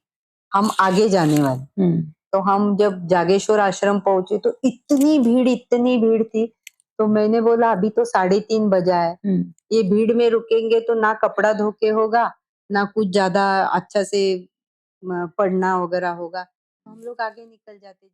हम आगे जाने वाले। हुँ, तो हम जब जागेश्वर आश्रम पहुँचे तो इतनी भीड़ थी, तो मैंने बोला अभी तो 3:30 बजा है, हुँ। ये भीड़ में रुकेंगे तो ना कपड़ा धो के होगा, ना कुछ ज़्यादा अच्छा से पढ़ना वगैरह होगा। तो हम लोग आगे निकल जाते।